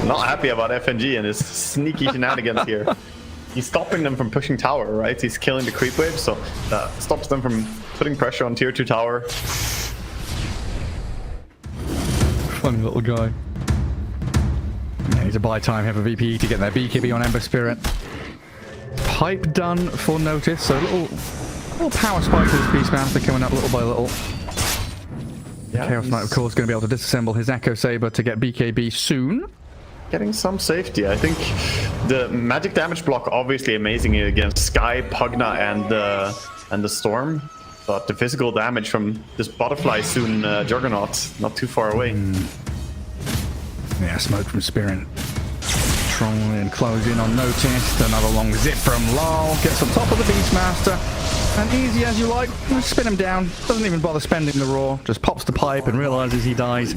Not happy about FNG and his sneaky shenanigans here. He's stopping them from pushing tower, right? He's killing the creep wave, so that stops them from putting pressure on tier 2 tower. Funny little guy. Yeah, needs a buy time here for VP to get their BKB on Ember Spirit. Pipe done for notice, so a little power spike to this Beastmaster coming up little by little. Yeah, Chaos Knight, of course, going to be able to disassemble his Echo Saber to get BKB soon. Getting some safety. I think the magic damage block obviously amazing against Sky, Pugna, and the Storm. But the physical damage from this Butterfly soon Juggernaut, not too far away. Yeah, smoke from Spirit. Trolling and close in on notice. Another long zip from Lal. Gets on top of the Beastmaster. And easy as you like. Spin him down. Doesn't even bother spending the raw. Just pops the pipe and realizes he dies.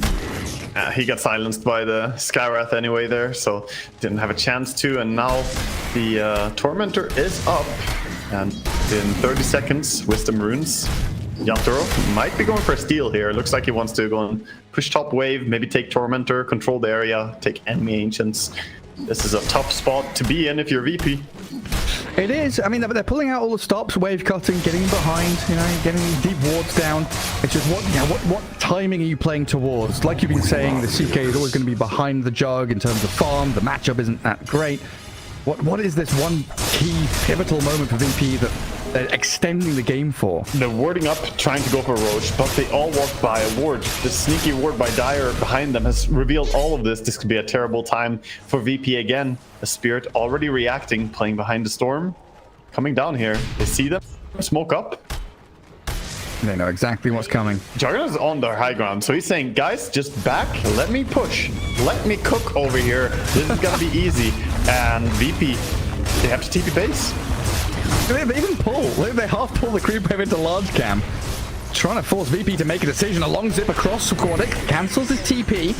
He got silenced by the Skywrath anyway there, so didn't have a chance to. And now the Tormentor is up. And in 30 seconds, Wisdom Runes Yatoro might be going for a steal here. Looks like he wants to go and push top wave, maybe take Tormentor, control the area, take enemy Ancients. This is a tough spot to be in if you're VP. It is. I mean, they're pulling out all the stops, wave cutting, getting behind, you know, getting deep wards down. It's just what timing are you playing towards? Like you've been saying, the CK is always going to be behind the jug in terms of farm. The matchup isn't that great. What is this one key pivotal moment for VP that they're extending the game for? They're warding up, trying to go for Roche, but they all walk by a ward. The sneaky ward by Dire behind them has revealed all of this. This could be a terrible time for VP again. The Spirit already reacting, playing behind the storm. Coming down here. They see them, smoke up. They know exactly what's coming. Juggernaut's on their high ground, so he's saying, guys, just back, let me push, let me cook over here. This is gonna be easy. And VP, they have to TP base. They even pull. They half pull the creep wave into large cam. Trying to force VP to make a decision. A long zip across Squadic. Cancels his TP.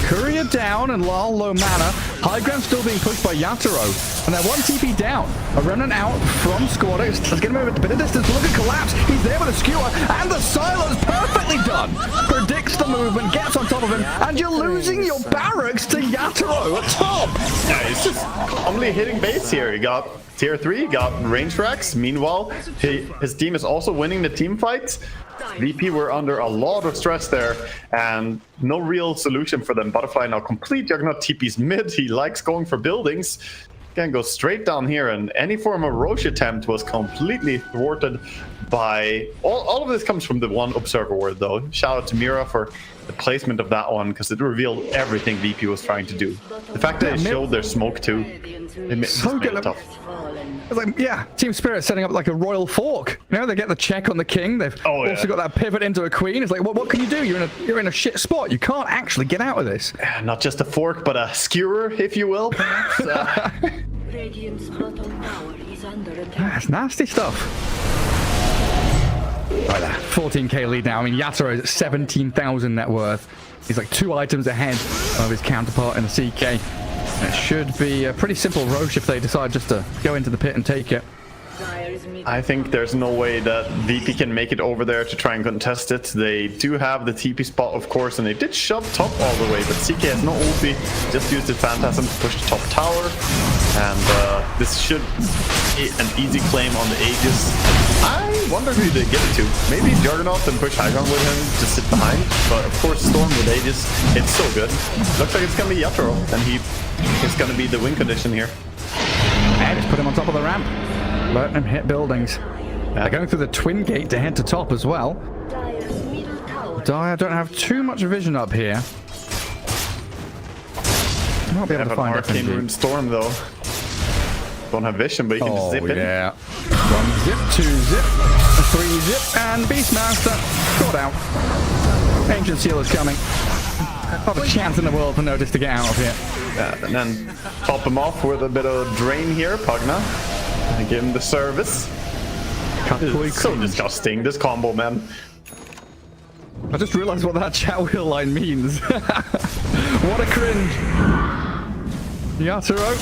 Courier down and Lal low mana. High ground still being pushed by Yatoro. And they're one TP down. A remnant out from Squadic. Let's get him over a bit of distance. Look at Collapse. He's there with a skewer. And the silence perfectly done. Predicts the movement. Gets on top of him. And you're losing your barracks to Yatoro at top. Yeah, he's just calmly hitting base here. He got tier 3, got range racks. Meanwhile, his team is also winning the team fights. VP were under a lot of stress there and no real solution for them. Butterfly now complete. Juggernaut TP's mid. He likes going for buildings. Can go straight down here, and any form of Roche attempt was completely thwarted by... All of this comes from the one Observer ward, though. Shout out to Mira for the placement of that one, because it revealed everything VP was trying to do. The fact that it showed their smoke too, it made it tough. It's like, yeah, Team Spirit setting up like a royal fork. You know, they get the check on the king. They've also got that pivot into a queen. It's like, what can you do? You're in a shit spot. You can't actually get out of this. Not just a fork, but a skewer, if you will. That's nasty stuff. Right there, 14k lead now. I mean, Yatoro is at 17,000 net worth. He's like 2 items ahead of his counterpart in the CK. It should be a pretty simple Roche if they decide just to go into the pit and take it. I think there's no way that VP can make it over there to try and contest it. They do have the TP spot, of course, and they did shove top all the way, but CK has no ulti, just used the Phantasm to push the top tower, and this should be an easy claim on the Aegis. I wonder who they give it to. Maybe Juggernaut and push high ground with him to sit behind, but of course Storm with Aegis, it's so good. Looks like it's gonna be Yatoro, and he is gonna be the win condition here. And just put him on top of the ramp. Let him hit buildings. They're going through the twin gate to head to top as well. Dire don't have too much vision up here. Might be able to find Arcane Rune Storm though. Don't have vision, but you can just zip in. Yeah. 1 zip, 2 zip, 3 zip, and Beastmaster caught out. Ancient Seal is coming. Not a chance in the world for Notice to get out of here. And then top him off with a bit of drain here, Pugna. And give him the service. It's so disgusting, this combo, man. I just realized what that chat wheel line means. What a cringe. Yatoro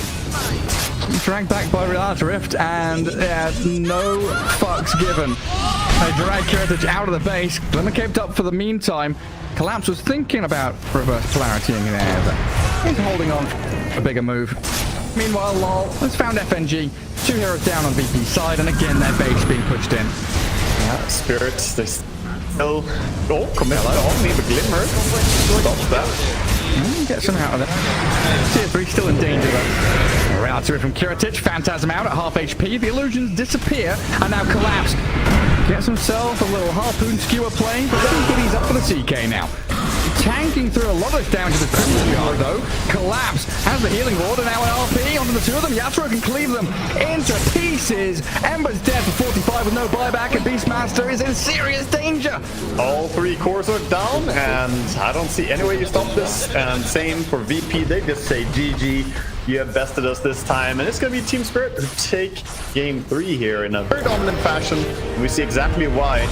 dragged back by Reality Rift, and no fucks given. They drag Heritage out of the base. Glimmer caved up for the meantime. Collapse was thinking about reverse polarity in there, but he's holding on for a bigger move. Meanwhile, Lol has found FNG. 2 heroes down on VP's side, and again their base being pushed in. Yeah, Spirits, they still... Oh, commit on me, the Glimmer. Stop that. Gets him out of there. Tier 3 still in danger though. Reality from Kiritich, Phantasm out at half HP. The illusions disappear, and now Collapse gets himself a little harpoon skewer play, but then he's up for the CK now. Tanking through a lot of damage to the Crimson Guard though. Collapse has the healing ward, and now an RP onto the 2 of them. Yatoro can cleave them into pieces. Ember's dead for 45 with no buyback, and Beastmaster is in serious danger. All 3 cores are down, and I don't see any way you stop this. And same for VP, they just say GG. You have bested us this time, and it's going to be Team Spirit to take game 3 here in a very dominant fashion. And we see exactly why.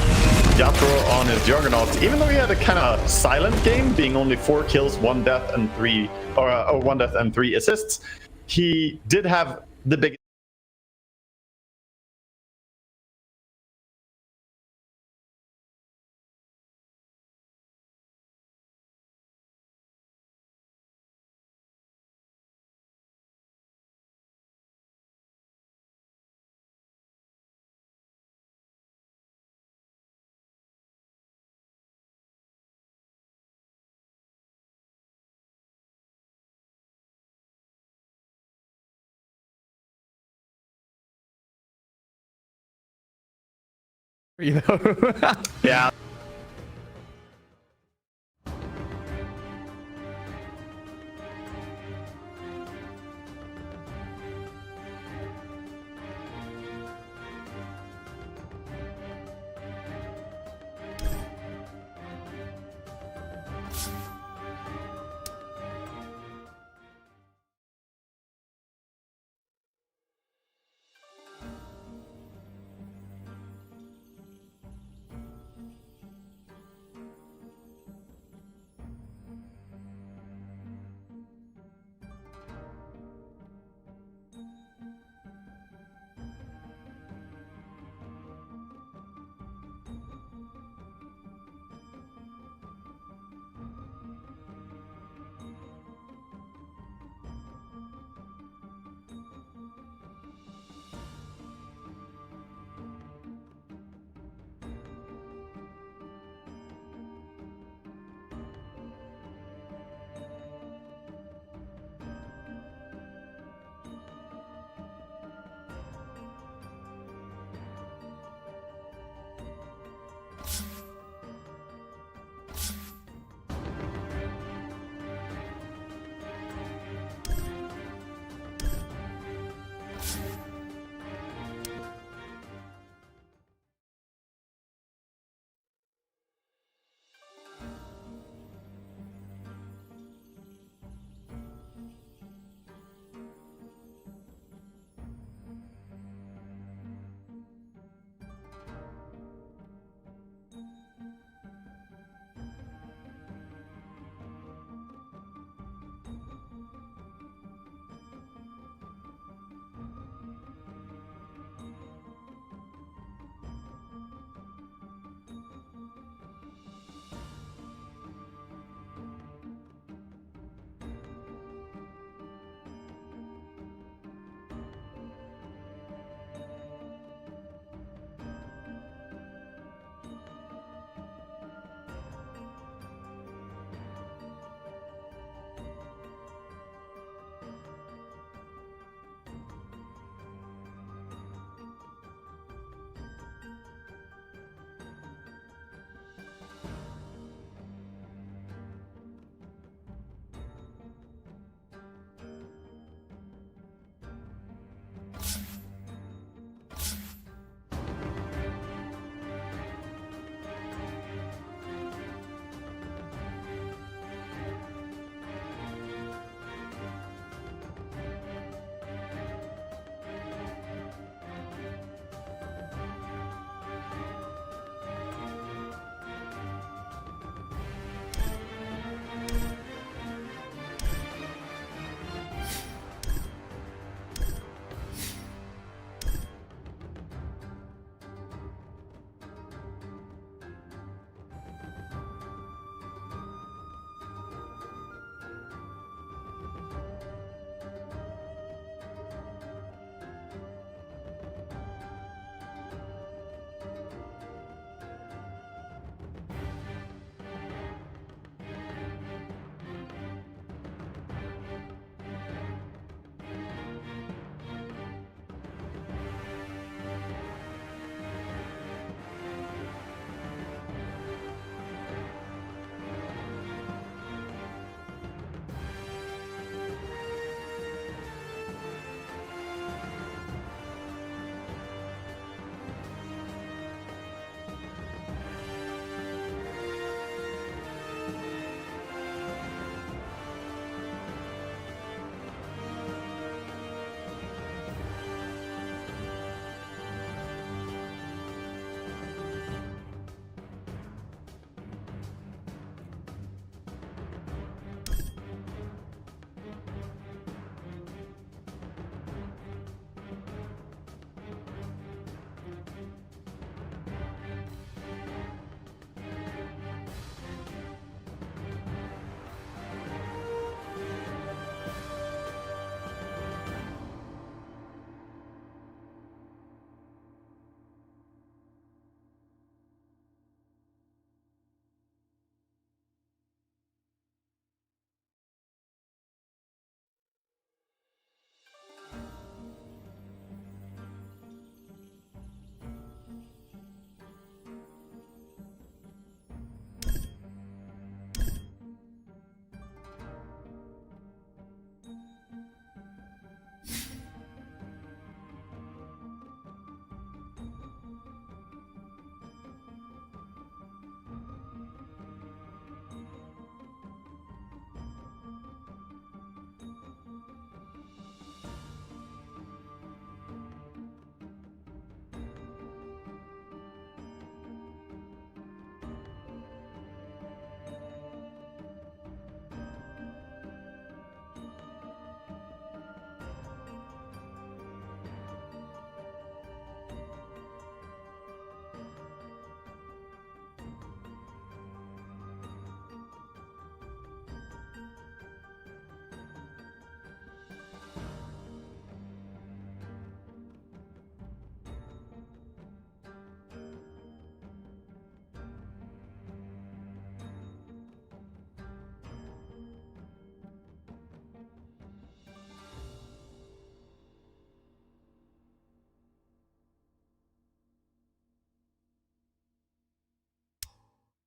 Yatoro on his Juggernaut, even though he had a kind of silent game, being only 4 kills, 1 death and 3 assists, he did have the biggest Yeah.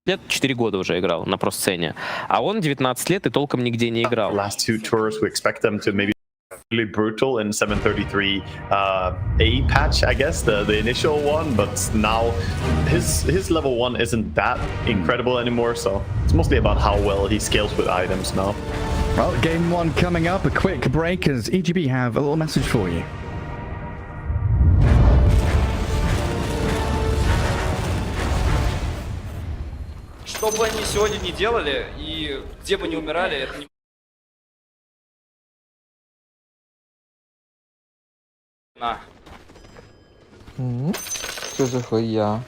лет, 4 года уже играл на про-сцене. А он 19 лет и толком нигде не играл. Last two tours, we expect them to maybe really brutal in 733 A patch, I guess, the initial one, but now his level 1 isn't that incredible anymore, so it's mostly about how well he scales with items now. Well, game 1 coming up, a quick break as EGB have a little message for you. Что бы они сегодня не делали и где бы не умирали, это не... На. 这是合一啊，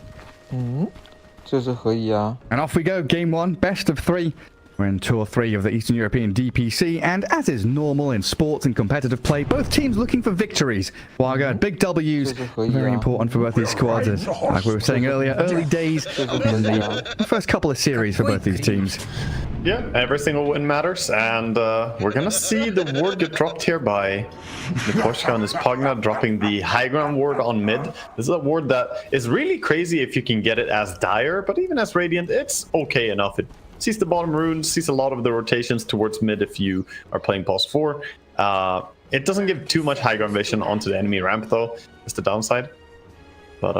这是合一啊。 And off we go, game 1, best of 3. We're in Tour 3 of the Eastern European DPC, and as is normal in sports and competitive play, both teams looking for victories. Wildguard, big W's, very important for both these squads, as, like we were saying earlier, early days in the first couple of series for both these teams. Yeah, every single win matters, and we're gonna see the ward get dropped here by Nikoshka and his Pugna, dropping the high ground ward on mid. This is a ward that is really crazy if you can get it as Dire, but even as Radiant, it's okay enough. It sees the bottom runes, sees a lot of the rotations towards mid if you are playing pos 4. It doesn't give too much high ground vision onto the enemy ramp though, that's the downside. But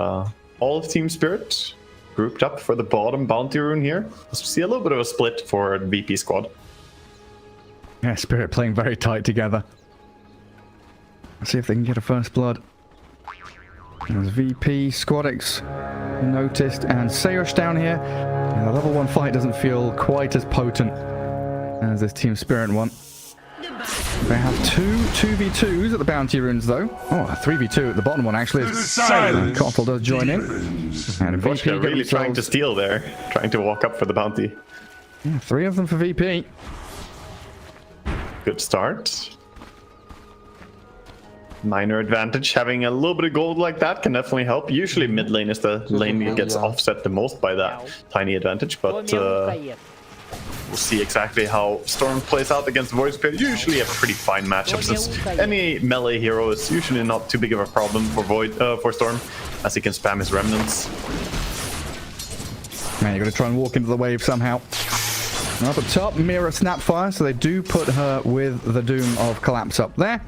all of Team Spirit grouped up for the bottom bounty rune here. Let's see a little bit of a split for the VP squad. Yeah, Spirit playing very tight together. Let's see if they can get a first blood. There's VP, Squadix noticed, and Sayush down here. And the level 1 fight doesn't feel quite as potent as this Team Spirit one. They have 2v2s at the bounty runes though. Oh, a 3v2 at the bottom one actually. Koffel does join in. And VP really trying to steal there, trying to walk up for the bounty. Yeah, 3 of them for VP. Good start. Minor advantage. Having a little bit of gold like that can definitely help. Usually mid lane is the lane that gets offset the most by that tiny advantage, but we'll see exactly how Storm plays out against Void Spirit. Usually a pretty fine matchup, since any melee hero is usually not too big of a problem for Storm, as he can spam his remnants. Man, you're gonna try and walk into the wave somehow. Up at top, Mira Snapfire, so they do put her with the Doom of Collapse up there,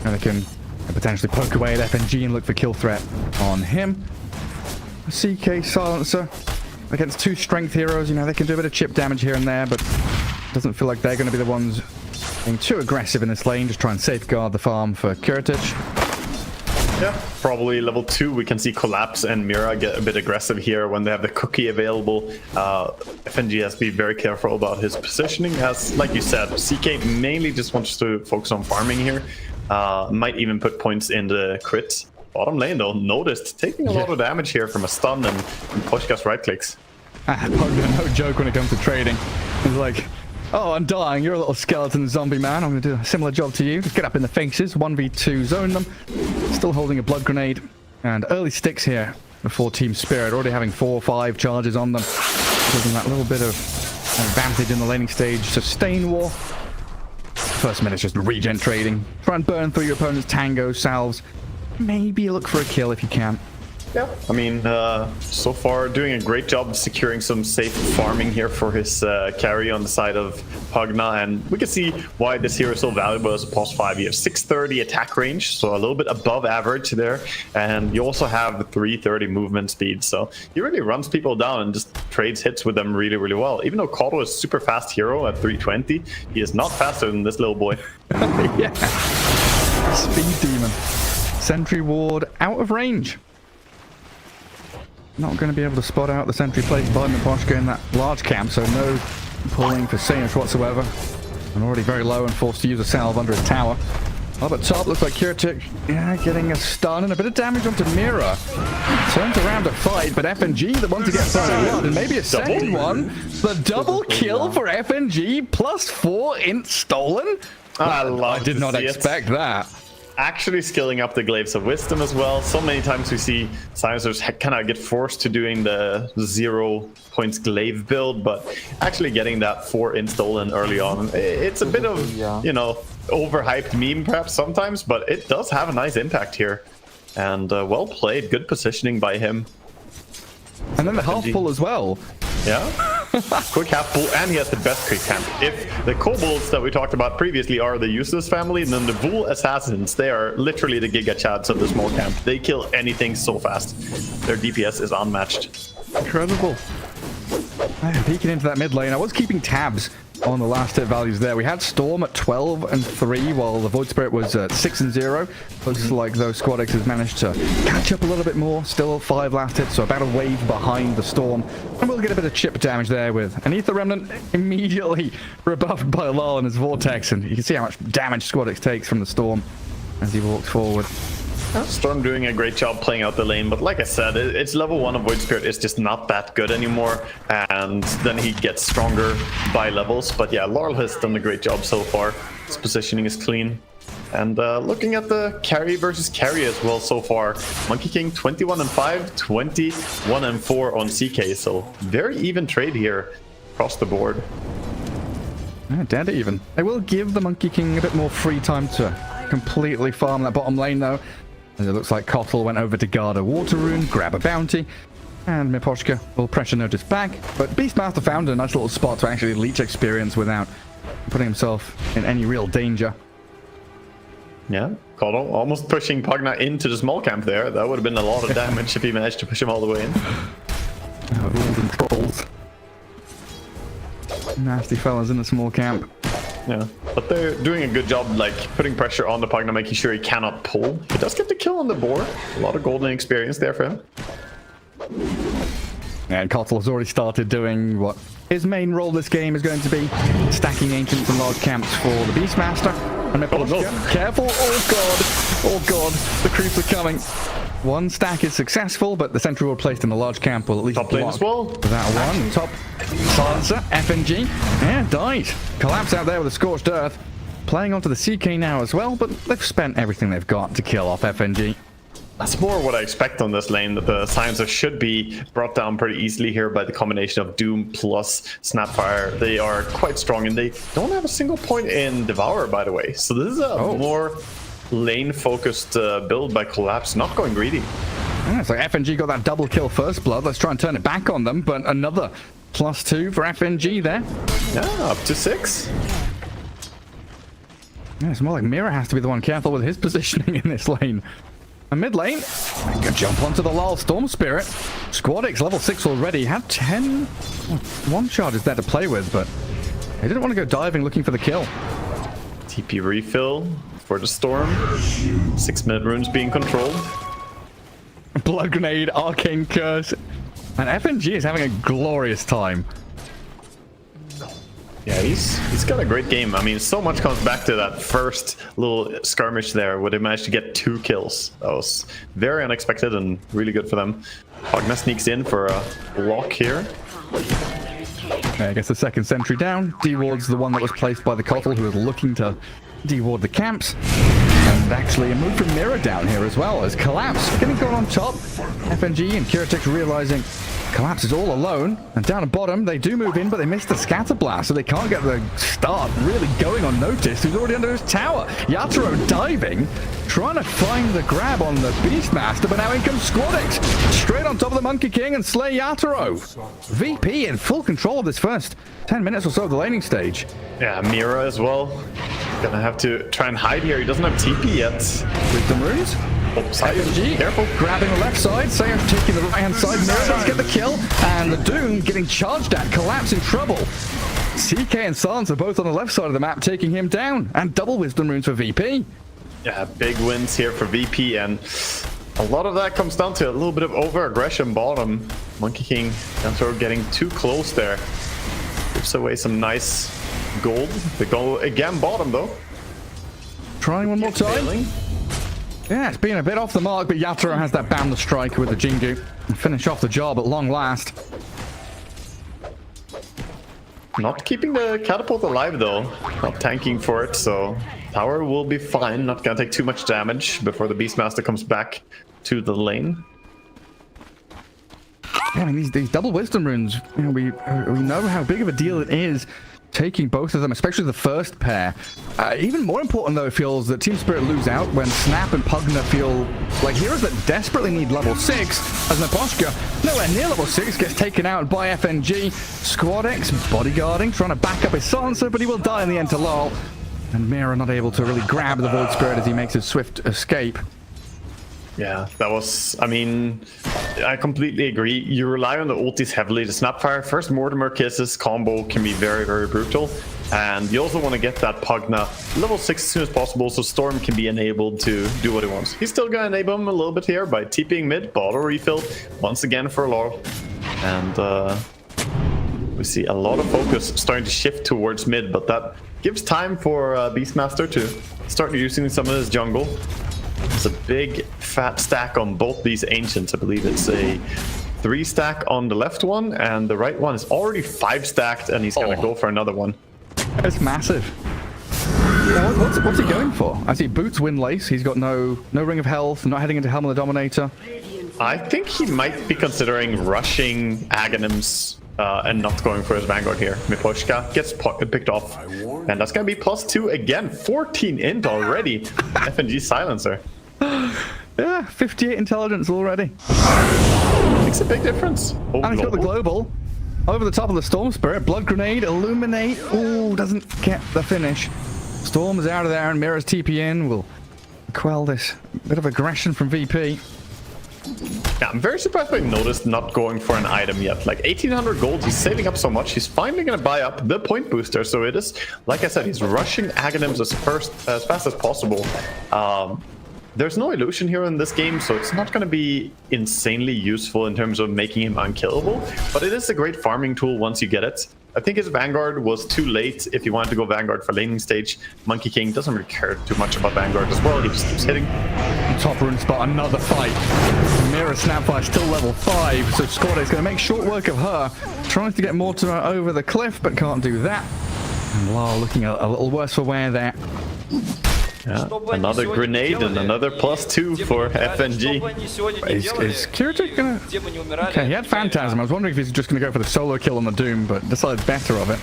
and they can potentially poke away at FNG and look for kill threat on him. CK Silencer against 2 strength heroes, you know, they can do a bit of chip damage here and there, but it doesn't feel like they're going to be the ones being too aggressive in this lane. Just try and safeguard the farm for Kiritich. Yeah, probably level 2 we can see Collapse and Mira get a bit aggressive here when they have the cookie available. FNG has to be very careful about his positioning, as like you said, CK mainly just wants to focus on farming here. Might even put points in the crit. Bottom lane though, noticed, taking a lot of damage here from a stun and Koshka's right clicks. Pugna, no joke when it comes to trading. It's like, oh, I'm dying, you're a little skeleton zombie man, I'm going to do a similar job to you. Just get up in the faces, 1v2 zone them. Still holding a blood grenade. And early sticks here before Team Spirit, already having 4 or 5 charges on them. Giving that little bit of advantage in the laning stage. Sustain war. First minute's just regen trading. Try and burn through your opponent's tango, salves. Maybe look for a kill if you can. Yeah, I mean, so far doing a great job of securing some safe farming here for his carry on the side of Pugna, and we can see why this hero is so valuable as a pos 5. You have 630 attack range, so a little bit above average there, and you also have 330 movement speed, so he really runs people down and just trades hits with them really, really well. Even though Kodo is a super fast hero at 320, he is not faster than this little boy. Yeah. Speed demon. Sentry ward out of range. Not going to be able to spot out the sentry placed by Miposhka in that large camp, so no pulling for Sayush whatsoever. And already very low and forced to use a salve under his tower. Up at top, looks like Kiritich, yeah, getting a stun and a bit of damage onto Mira. Turns around to fight, but FNG, the one to get first blood, and maybe a second one. The double kill for FNG, +4 int stolen. I did not expect that. Actually skilling up the Glaives of Wisdom as well. So many times we see Silencers kind of get forced to doing the 0 points glaive build, but actually getting that 4 int stolen early on, it's a bit of, you know, overhyped meme perhaps sometimes, but it does have a nice impact here. And well played, good positioning by him. And then the half pull as well. Yeah. Quick half pull, and he has the best quick camp. If the kobolds that we talked about previously are the useless family, then the Vul assassins, they are literally the Giga Chads of the small camp. They kill anything so fast. Their DPS is unmatched. Incredible. Peeking into that mid lane. I was keeping tabs on the last hit values there. We had Storm at 12 and 3, while the Void Spirit was at 6 and 0. Looks like those Squad X has managed to catch up a little bit more. Still 5 last hits, so about a wave behind the Storm. And we'll get a bit of chip damage there with an Ether Remnant immediately rebuffed by Lal and his Vortex. And you can see how much damage Squad X takes from the Storm as he walks forward. Storm doing a great job playing out the lane, but like I said, it's level 1 of Void Spirit is just not that good anymore, and then he gets stronger by levels. But yeah, Laurel has done a great job so far. His positioning is clean. And looking at the carry versus carry as well so far, Monkey King 21 and 5, 21 and 4 on CK, so very even trade here across the board. Yeah, dead even. I will give the Monkey King a bit more free time to completely farm that bottom lane though. As it looks like Kotl went over to guard a water rune, grab a bounty, and Miposhka will pressure notice back. But Beastmaster found a nice little spot to actually leech experience without putting himself in any real danger. Yeah, Kotl almost pushing Pugna into the small camp there. That would have been a lot of damage if he managed to push him all the way in. Golden trolls. Nasty fellas in the small camp. Yeah, but they're doing a good job, like putting pressure on the Pugna, making sure he cannot pull. He does get the kill on the board. A lot of golden experience there for him. And Kotl has already started doing what his main role this game is going to be, stacking ancients and large camps for the Beastmaster. And careful! Oh god, the creeps are coming. One stack is successful, but the sentry wall placed in the large camp will at least top lane as well. That one. Top silencer, FNG. Yeah, died. Collapse out there with a scorched earth. Playing onto the CK now as well, but they've spent everything they've got to kill off FNG. That's more what I expect on this lane, that the Silencer should be brought down pretty easily here by the combination of Doom plus Snapfire. They are quite strong, and they don't have a single point in Devour, by the way. So this is a more lane-focused build by Collapse, not going greedy. Yeah, so FNG got that double kill first blood. Let's try and turn it back on them, but another +2 for FNG there. Yeah, up to 6. Yeah, it's more like Mira has to be the one careful with his positioning in this lane. And mid lane, good jump onto the Lal Storm Spirit. Squad X level 6 already, had 10 one charges there to play with, but they didn't want to go diving looking for the kill. TP refill for the Storm. 6-minute runes being controlled. Blood Grenade, Arcane Curse. And FNG is having a glorious time. Yeah, he's got a great game. I mean, so much comes back to that first little skirmish there where they managed to get 2 kills. That was very unexpected and really good for them. Pugna sneaks in for a block here. I guess the second sentry down. D-Ward's the one that was placed by the Kotl, who was looking to D-Ward the camps. And actually a move from Mira down here as well as Collapse getting going on top. FNG and Kiritix realizing Collapse is all alone, and down at bottom they do move in, but they miss the scatter blast, so they can't get the start really going unnoticed. Who's already under his tower? Yatoro diving, trying to find the grab on the Beastmaster, but now in comes Squad X, straight on top of the Monkey King and slay Yatoro. VP in full control of this first 10 minutes or so of the laning stage. Yeah, Mira as well. Gonna have to try and hide here. He doesn't have TP yet. Wisdom runes. Oh, FNG, careful. Grabbing the left side, Sayers taking the right hand side, Mira does get the kill, and the Doom getting charged at, Collapse in trouble. CK and Sans are both on the left side of the map, taking him down, and double wisdom runes for VP. Yeah, big wins here for VP, and a lot of that comes down to a little bit of over-aggression bottom. Monkey King and sort of getting too close there. Gives away some nice gold. They go again bottom though. Trying one more time. Failing. Yeah, it's been a bit off the mark, but Yatoro has that boundless strike with the Jingu and finish off the job at long last. Not keeping the catapult alive though. Not tanking for it, so tower will be fine. Not gonna take too much damage before the Beastmaster comes back to the lane. Yeah, I mean, these double wisdom runes, you know, we know how big of a deal it is taking both of them, especially the first pair. Even more important, though, it feels that Team Spirit lose out when Snap and Pugna feel like heroes that desperately need level 6, as Naposhka, nowhere near level 6, gets taken out by FNG. Squad X bodyguarding, trying to back up his silencer, but he will die in the end to LOL. And Mira not able to really grab the Void Spirit as he makes his swift escape. Yeah, that was, I mean, I completely agree. You rely on the ultis heavily. The Snapfire, first Mortimer Kisses combo can be very, very brutal. And you also want to get that Pugna level 6 as soon as possible so Storm can be enabled to do what he wants. He's still going to enable him a little bit here by TPing mid, bottle refill, once again for Laurel. And we see a lot of focus starting to shift towards mid, but that gives time for Beastmaster to start using some of his jungle. It's a big fat stack on both these Ancients. I believe it's a 3 stack on the left one, and the right one is already 5 stacked, and he's gonna go for another one. That's massive. What's he going for? I see boots win lace. He's got no ring of health, not heading into Helm of the Dominator. I think he might be considering rushing Aghanims and not going for his Vanguard here. Miposhka gets picked off, and that's gonna be +2 again. 14 int already. FNG silencer. Yeah, 58 intelligence already. Makes a big difference. Oh, and he's got the global. Over the top of the Storm Spirit. Blood Grenade, Illuminate. Ooh, doesn't get the finish. Storm's out of there, and Mira's TP in will quell this bit of aggression from VP. Yeah, I'm very surprised by Noticed not going for an item yet. Like 1800 gold, he's saving up so much. He's finally going to buy up the point booster. So it is, like I said, he's rushing Aghanims as fast as possible. There's no illusion here in this game, so it's not going to be insanely useful in terms of making him unkillable, but it is a great farming tool once you get it. I think his Vanguard was too late if you wanted to go Vanguard for laning stage. Monkey King doesn't really care too much about Vanguard as well. He just keeps hitting. Top rune spot, another fight. Mira Snapfire still level 5, so Squad is going to make short work of her. Trying to get Mortimer over the cliff, but can't do that. And Lar looking a little worse for wear there. Yeah, another grenade and another +2 for FNG. Is Kirita gonna... Okay, he had Phantasm. I was wondering if he's just gonna go for the solo kill on the Doom, but decided better of it.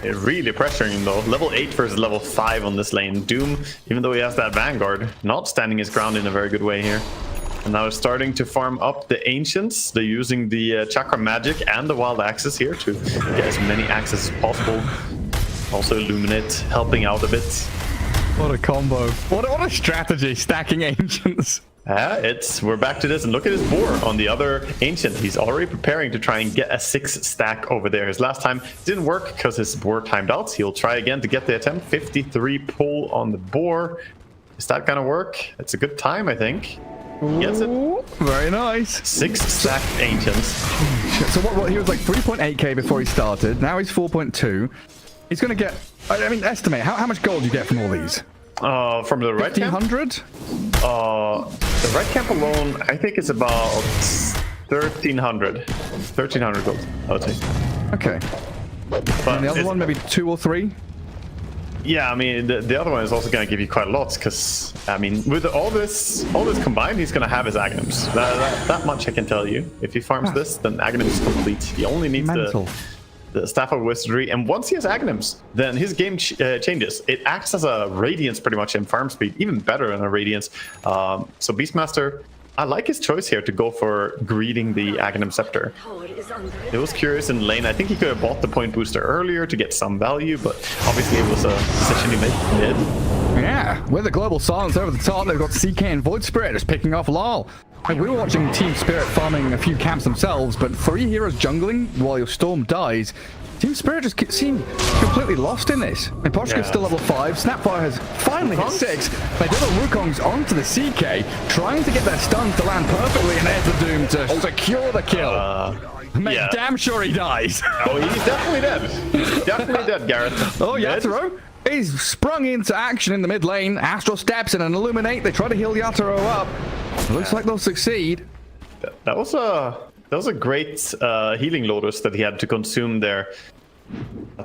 They're really pressuring him though. Level 8 versus level 5 on this lane. Doom, even though he has that Vanguard, not standing his ground in a very good way here. And now starting to farm up the Ancients. They're using the Chakra Magic and the Wild Axes here to get as many axes as possible. Also Illuminate, helping out a bit. What a combo. What a strategy, stacking Ancients. We're back to this, and look at his boar on the other Ancient. He's already preparing to try and get a 6 stack over there. His last time didn't work because his boar timed out. He'll try again to get the attempt. 53 pull on the boar. Is that gonna work? It's a good time, I think. Gets it. Very nice. 6 stacked Ancients. So what he was like 3.8k before he started. Now he's 4.2. He's gonna get, I mean, estimate how much gold you get from all these. From the red camp? 1,500? The red camp alone, I think it's about 1,300. 1,300 gold, I would say. Okay. But And the other one, maybe 2 or 3? Yeah, I mean, the other one is also going to give you quite a lot, because, I mean, with all this combined, he's going to have his Aghanims. That much I can tell you. If he farms this, then Aghanim is complete. He only needs the Staff of Wizardry, and once he has Aghanims, then his game changes. It acts as a Radiance pretty much in farm speed, even better than a Radiance. So Beastmaster, I like his choice here to go for greeting the Aghanim Scepter. It was curious in lane. I think he could have bought the point booster earlier to get some value, but obviously it was a decision he made mid. Yeah, with a global silence over the top, they've got CK and Void Spirit just picking off Lol. We were watching Team Spirit farming a few camps themselves, but 3 heroes jungling while your Storm dies. Team Spirit just seem completely lost in this. And Poshka's still level 5. Snapfire has finally hit 6. They do the Wukongs onto the CK, trying to get their stuns to land perfectly, and there's the Doom to secure the kill. Make damn sure he dies. Oh, he's definitely dead. He's definitely dead, Gareth. Oh, Yatoro. He's sprung into action in the mid lane. Astral steps in and Illuminate. They try to heal Yatoro up. Looks like they'll succeed. That was a great healing Lotus that he had to consume there.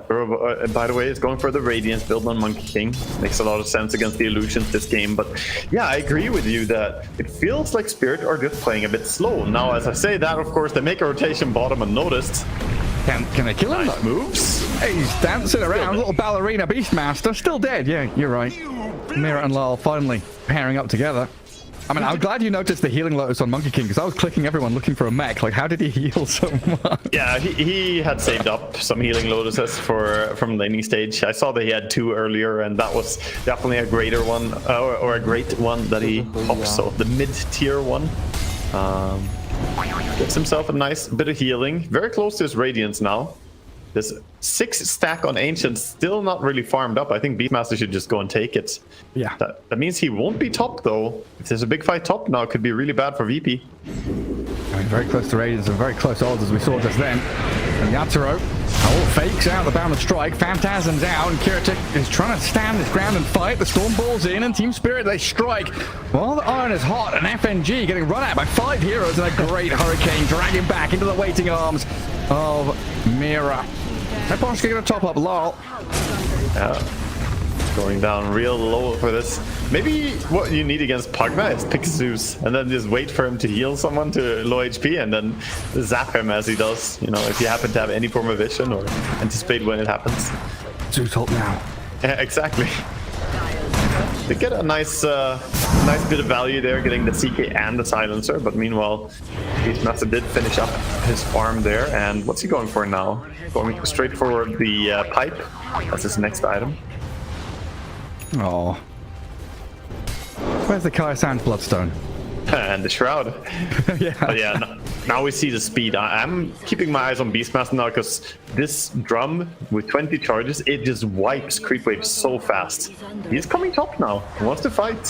By the way, it's going for the Radiance build on Monkey King. Makes a lot of sense against the illusions this game, but yeah, I agree with you that it feels like Spirit are just playing a bit slow. Now, as I say that, of course, they make a rotation bottom unnoticed. Can they kill him? Nice moves. Hey, he's dancing around. Little ballerina Beastmaster. Still dead. Yeah, you're right. Mira and Lol finally pairing up together. I mean, I'm glad you noticed the healing Lotus on Monkey King, because I was clicking everyone looking for a mech. Like, how did he heal so much? Yeah, he had saved up some healing Lotuses from laning stage. I saw that he had 2 earlier, and that was definitely a greater one, or a great one that he popped. So the mid-tier one. Gets himself a nice bit of healing. Very close to his Radiance now. There's 6 stack on Ancient, still not really farmed up. I think Beastmaster should just go and take it. Yeah. That means he won't be top, though. If there's a big fight top now, it could be really bad for VP. I mean, very close to Radiance and very close odds, as we saw just then. And Yatoro fakes out the bound of strike. Phantasm's out, and Kiratic is trying to stand his ground and fight. The Storm Ball's in, and Team Spirit, they strike. While the iron is hot, and FNG getting run out by 5 heroes, and a great Hurricane dragging back into the waiting arms of Mira. Neposhka gonna top up Lol. Going down real low for this. Maybe what you need against Pugna is pick Zeus and then just wait for him to heal someone to low HP and then zap him as he does. You know, if you happen to have any form of vision or anticipate when it happens. Zeus ult now. Yeah, exactly. They get a nice bit of value there, getting the CK and the Silencer, but meanwhile, Beastmaster did finish up his farm there, and what's he going for now? Going straight for the pipe. That's his next item. Oh. Where's the Kaya Sand Bloodstone? And the Shroud. Yeah. But yeah, now we see the speed. I'm keeping my eyes on Beastmaster now, because this drum with 20 charges, it just wipes creep waves so fast. He's coming top now. He wants to fight.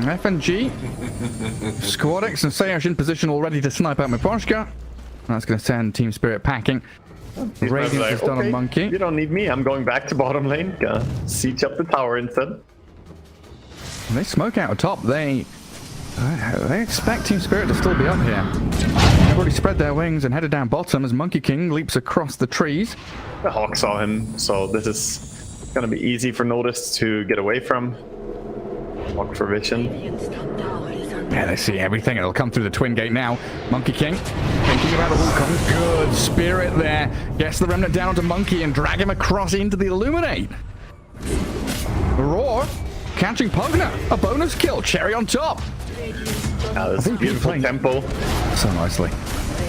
FNG. Squadix and Sayosh in position already to snipe out Miposhka. That's going to send Team Spirit packing. Radiance like, is done on Monkey. You don't need me. I'm going back to bottom lane. Gonna siege up the tower instead. And they smoke out top. They expect Team Spirit to still be up here. They've already spread their wings and headed down bottom as Monkey King leaps across the trees. The Hawk saw him, so this is gonna be easy for Notice to get away from. Hawk for vision. Yeah, they see everything. It'll come through the twin gate now. Monkey King thinking about the Wukong. Good spirit there. Gets the remnant down to Monkey and drag him across into the Illuminate. Roar catching Pugna. A bonus kill. Cherry on top. This beautiful tempo. So nicely.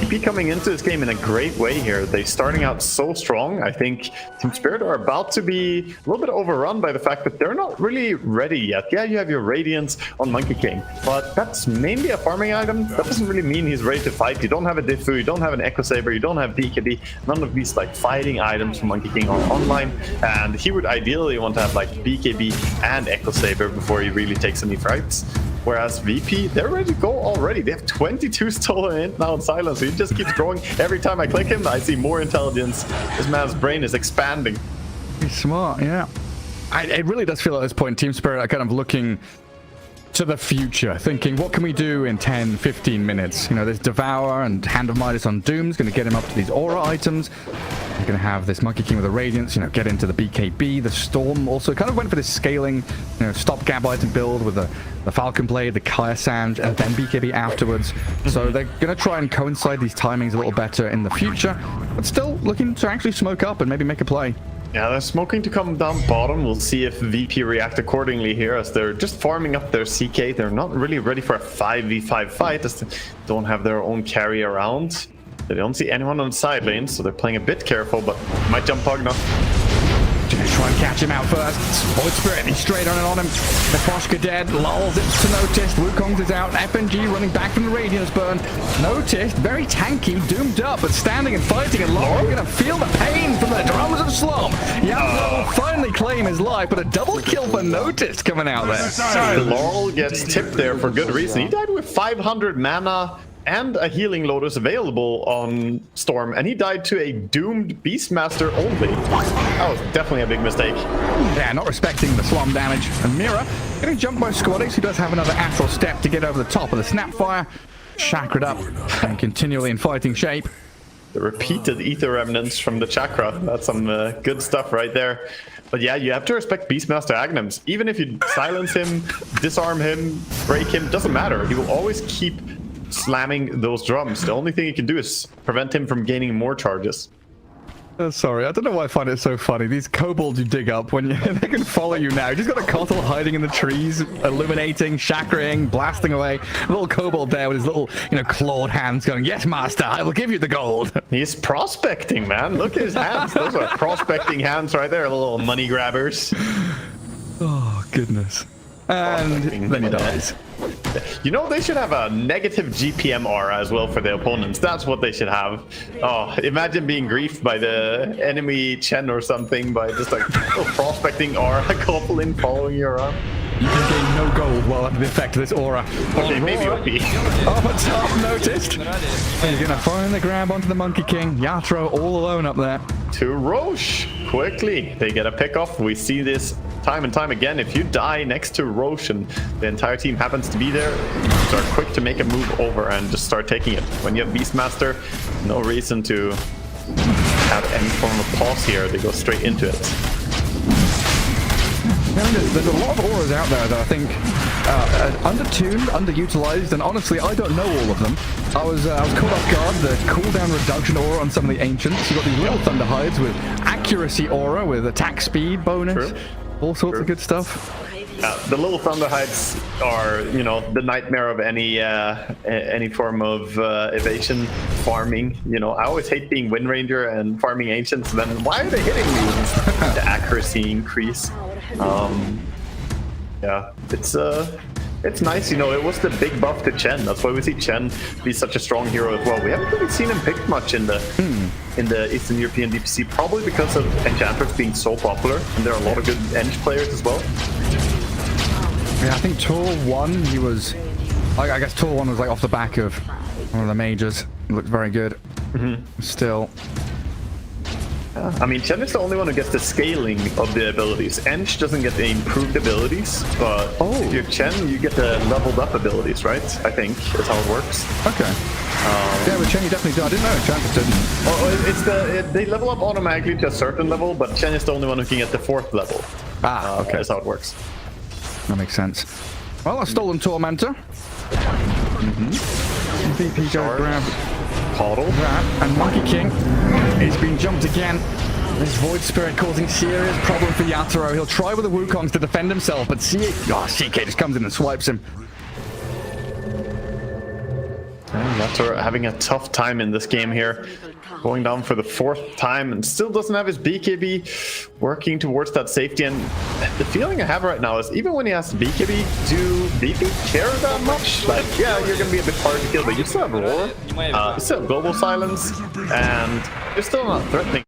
VP coming into this game in a great way here. They're starting out so strong. I think Team Spirit are about to be a little bit overrun by the fact that they're not really ready yet. Yeah, you have your Radiance on Monkey King, but that's mainly a farming item. That doesn't really mean he's ready to fight. You don't have a Diffu, you don't have an Echo Saber, you don't have BKB. None of these like fighting items from Monkey King are online, and he would ideally want to have like BKB and Echo Saber before he really takes any fights. Whereas VP, they're ready to go already. They have 22 stolen in now in silence. So he just keeps growing. Every time I click him, I see more intelligence. This man's brain is expanding. He's smart, yeah. It really does feel at this point Team Spirit are kind of looking to the future, thinking, what can we do in 10, 15 minutes? You know, there's Devour and Hand of Midas on Doom's going to get him up to these aura items. We're going to have this Monkey King with a Radiance, you know, get into the BKB. The Storm also kind of went for this scaling, you know, stopgap item build with the Falcon Blade, the Kaya Sand, and then BKB afterwards. So they're going to try and coincide these timings a little better in the future, but still looking to actually smoke up and maybe make a play. Yeah, they're smoking to come down bottom. We'll see if VP react accordingly here, as they're just farming up their CK. They're not really ready for a 5v5 fight, as they don't have their own carry around. They don't see anyone on the side lane, so they're playing a bit careful, but might jump Pugna. Just try and catch him out first. Void Spirit, he's straight on him. Neposhka dead. Lulls it to Noticed. Wukong's is out. FNG running back from the Radiance burn. Noticed, very tanky, doomed up, but standing and fighting. And Laurel gonna feel the pain from the drums of Slum. Yamzo will finally claim his life, but a double kill for Noticed coming out there. Laurel gets tipped there for good reason. He died with 500 mana and a healing Lotus available on Storm, and he died to a doomed Beastmaster only. That was definitely a big mistake. Yeah, not respecting the Slum damage. And Mira getting jumped by Squadix, who does have another Astral Step to get over the top of the Snapfire. Chakra up and continually in fighting shape. The repeated Ether Remnants from the Chakra. That's some good stuff right there. But yeah, you have to respect Beastmaster Agnums. Even if you silence him, disarm him, break him, doesn't matter. He will always keep slamming those drums. The only thing you can do is prevent him from gaining more charges. Sorry, I don't know why I find it so funny. These kobolds you dig up, when they can follow you now. You just got a Kotal hiding in the trees, illuminating, chakring, blasting away. A little kobold there with his little, clawed hands going, yes, master, I will give you the gold. He's prospecting, man. Look at his hands. Those are prospecting hands right there, little money grabbers. Oh, goodness. And then he dies. They should have a negative GPM aura as well for the opponents. That's what they should have. Oh, imagine being griefed by the enemy Chen or something by just like prospecting aura goblin following you around. You can gain no gold while under the effect of this aura. Okay, maybe OP. Oh, top noticed. He's gonna find the grab onto the Monkey King. Yatro all alone up there. To Roche. Quickly, they get a pick off. We see this time and time again. If you die next to Roche and the entire team happens to be there, start quick to make a move over and just start taking it. When you have Beastmaster, no reason to have any form of pause here. They go straight into it. There's a lot of auras out there that I think undertuned, underutilized, and honestly, I don't know all of them. I was caught off guard. The cooldown reduction aura on some of the ancients. You got these little thunder hides with accuracy aura, with attack speed bonus, True. all sorts of good stuff. The little thunder hides are, the nightmare of any form of evasion farming. I always hate being Wind Ranger and farming ancients. Then why are they hitting me? The accuracy increase. Yeah, it's nice. It was the big buff to Chen. That's why we see Chen be such a strong hero as well. We haven't really seen him picked much in the Eastern European DPC, probably because of Enchanters being so popular, and there are a lot of good Eng players as well. Yeah, I think Tour 1, he was... I guess Tour 1 was like off the back of one of the majors. It looked very good. Still. I mean, Chen is the only one who gets the scaling of the abilities. Eng doesn't get the improved abilities, but if you're Chen, you get the leveled up abilities, right? I think is how it works. Okay. Yeah, with Chen you definitely do. I didn't know Enchanters didn't. They level up automatically to a certain level, but Chen is the only one who can get the 4th level. Okay. That's how it works. That makes sense. Well, a stolen Tormentor. VP go grab that, and Monkey King is being jumped again. This Void Spirit causing serious problem for Yatoro. He'll try with the Wukongs to defend himself, but CK just comes in and swipes him. Yatoro having a tough time in this game here. Going down for the 4th time and still doesn't have his BKB, working towards that safety. And the feeling I have right now is even when he has BKB, do BP care that much? Like, yeah, you're going to be a bit hard to kill, but you still have Roar, you still have Global Silence, and you're still not threatening.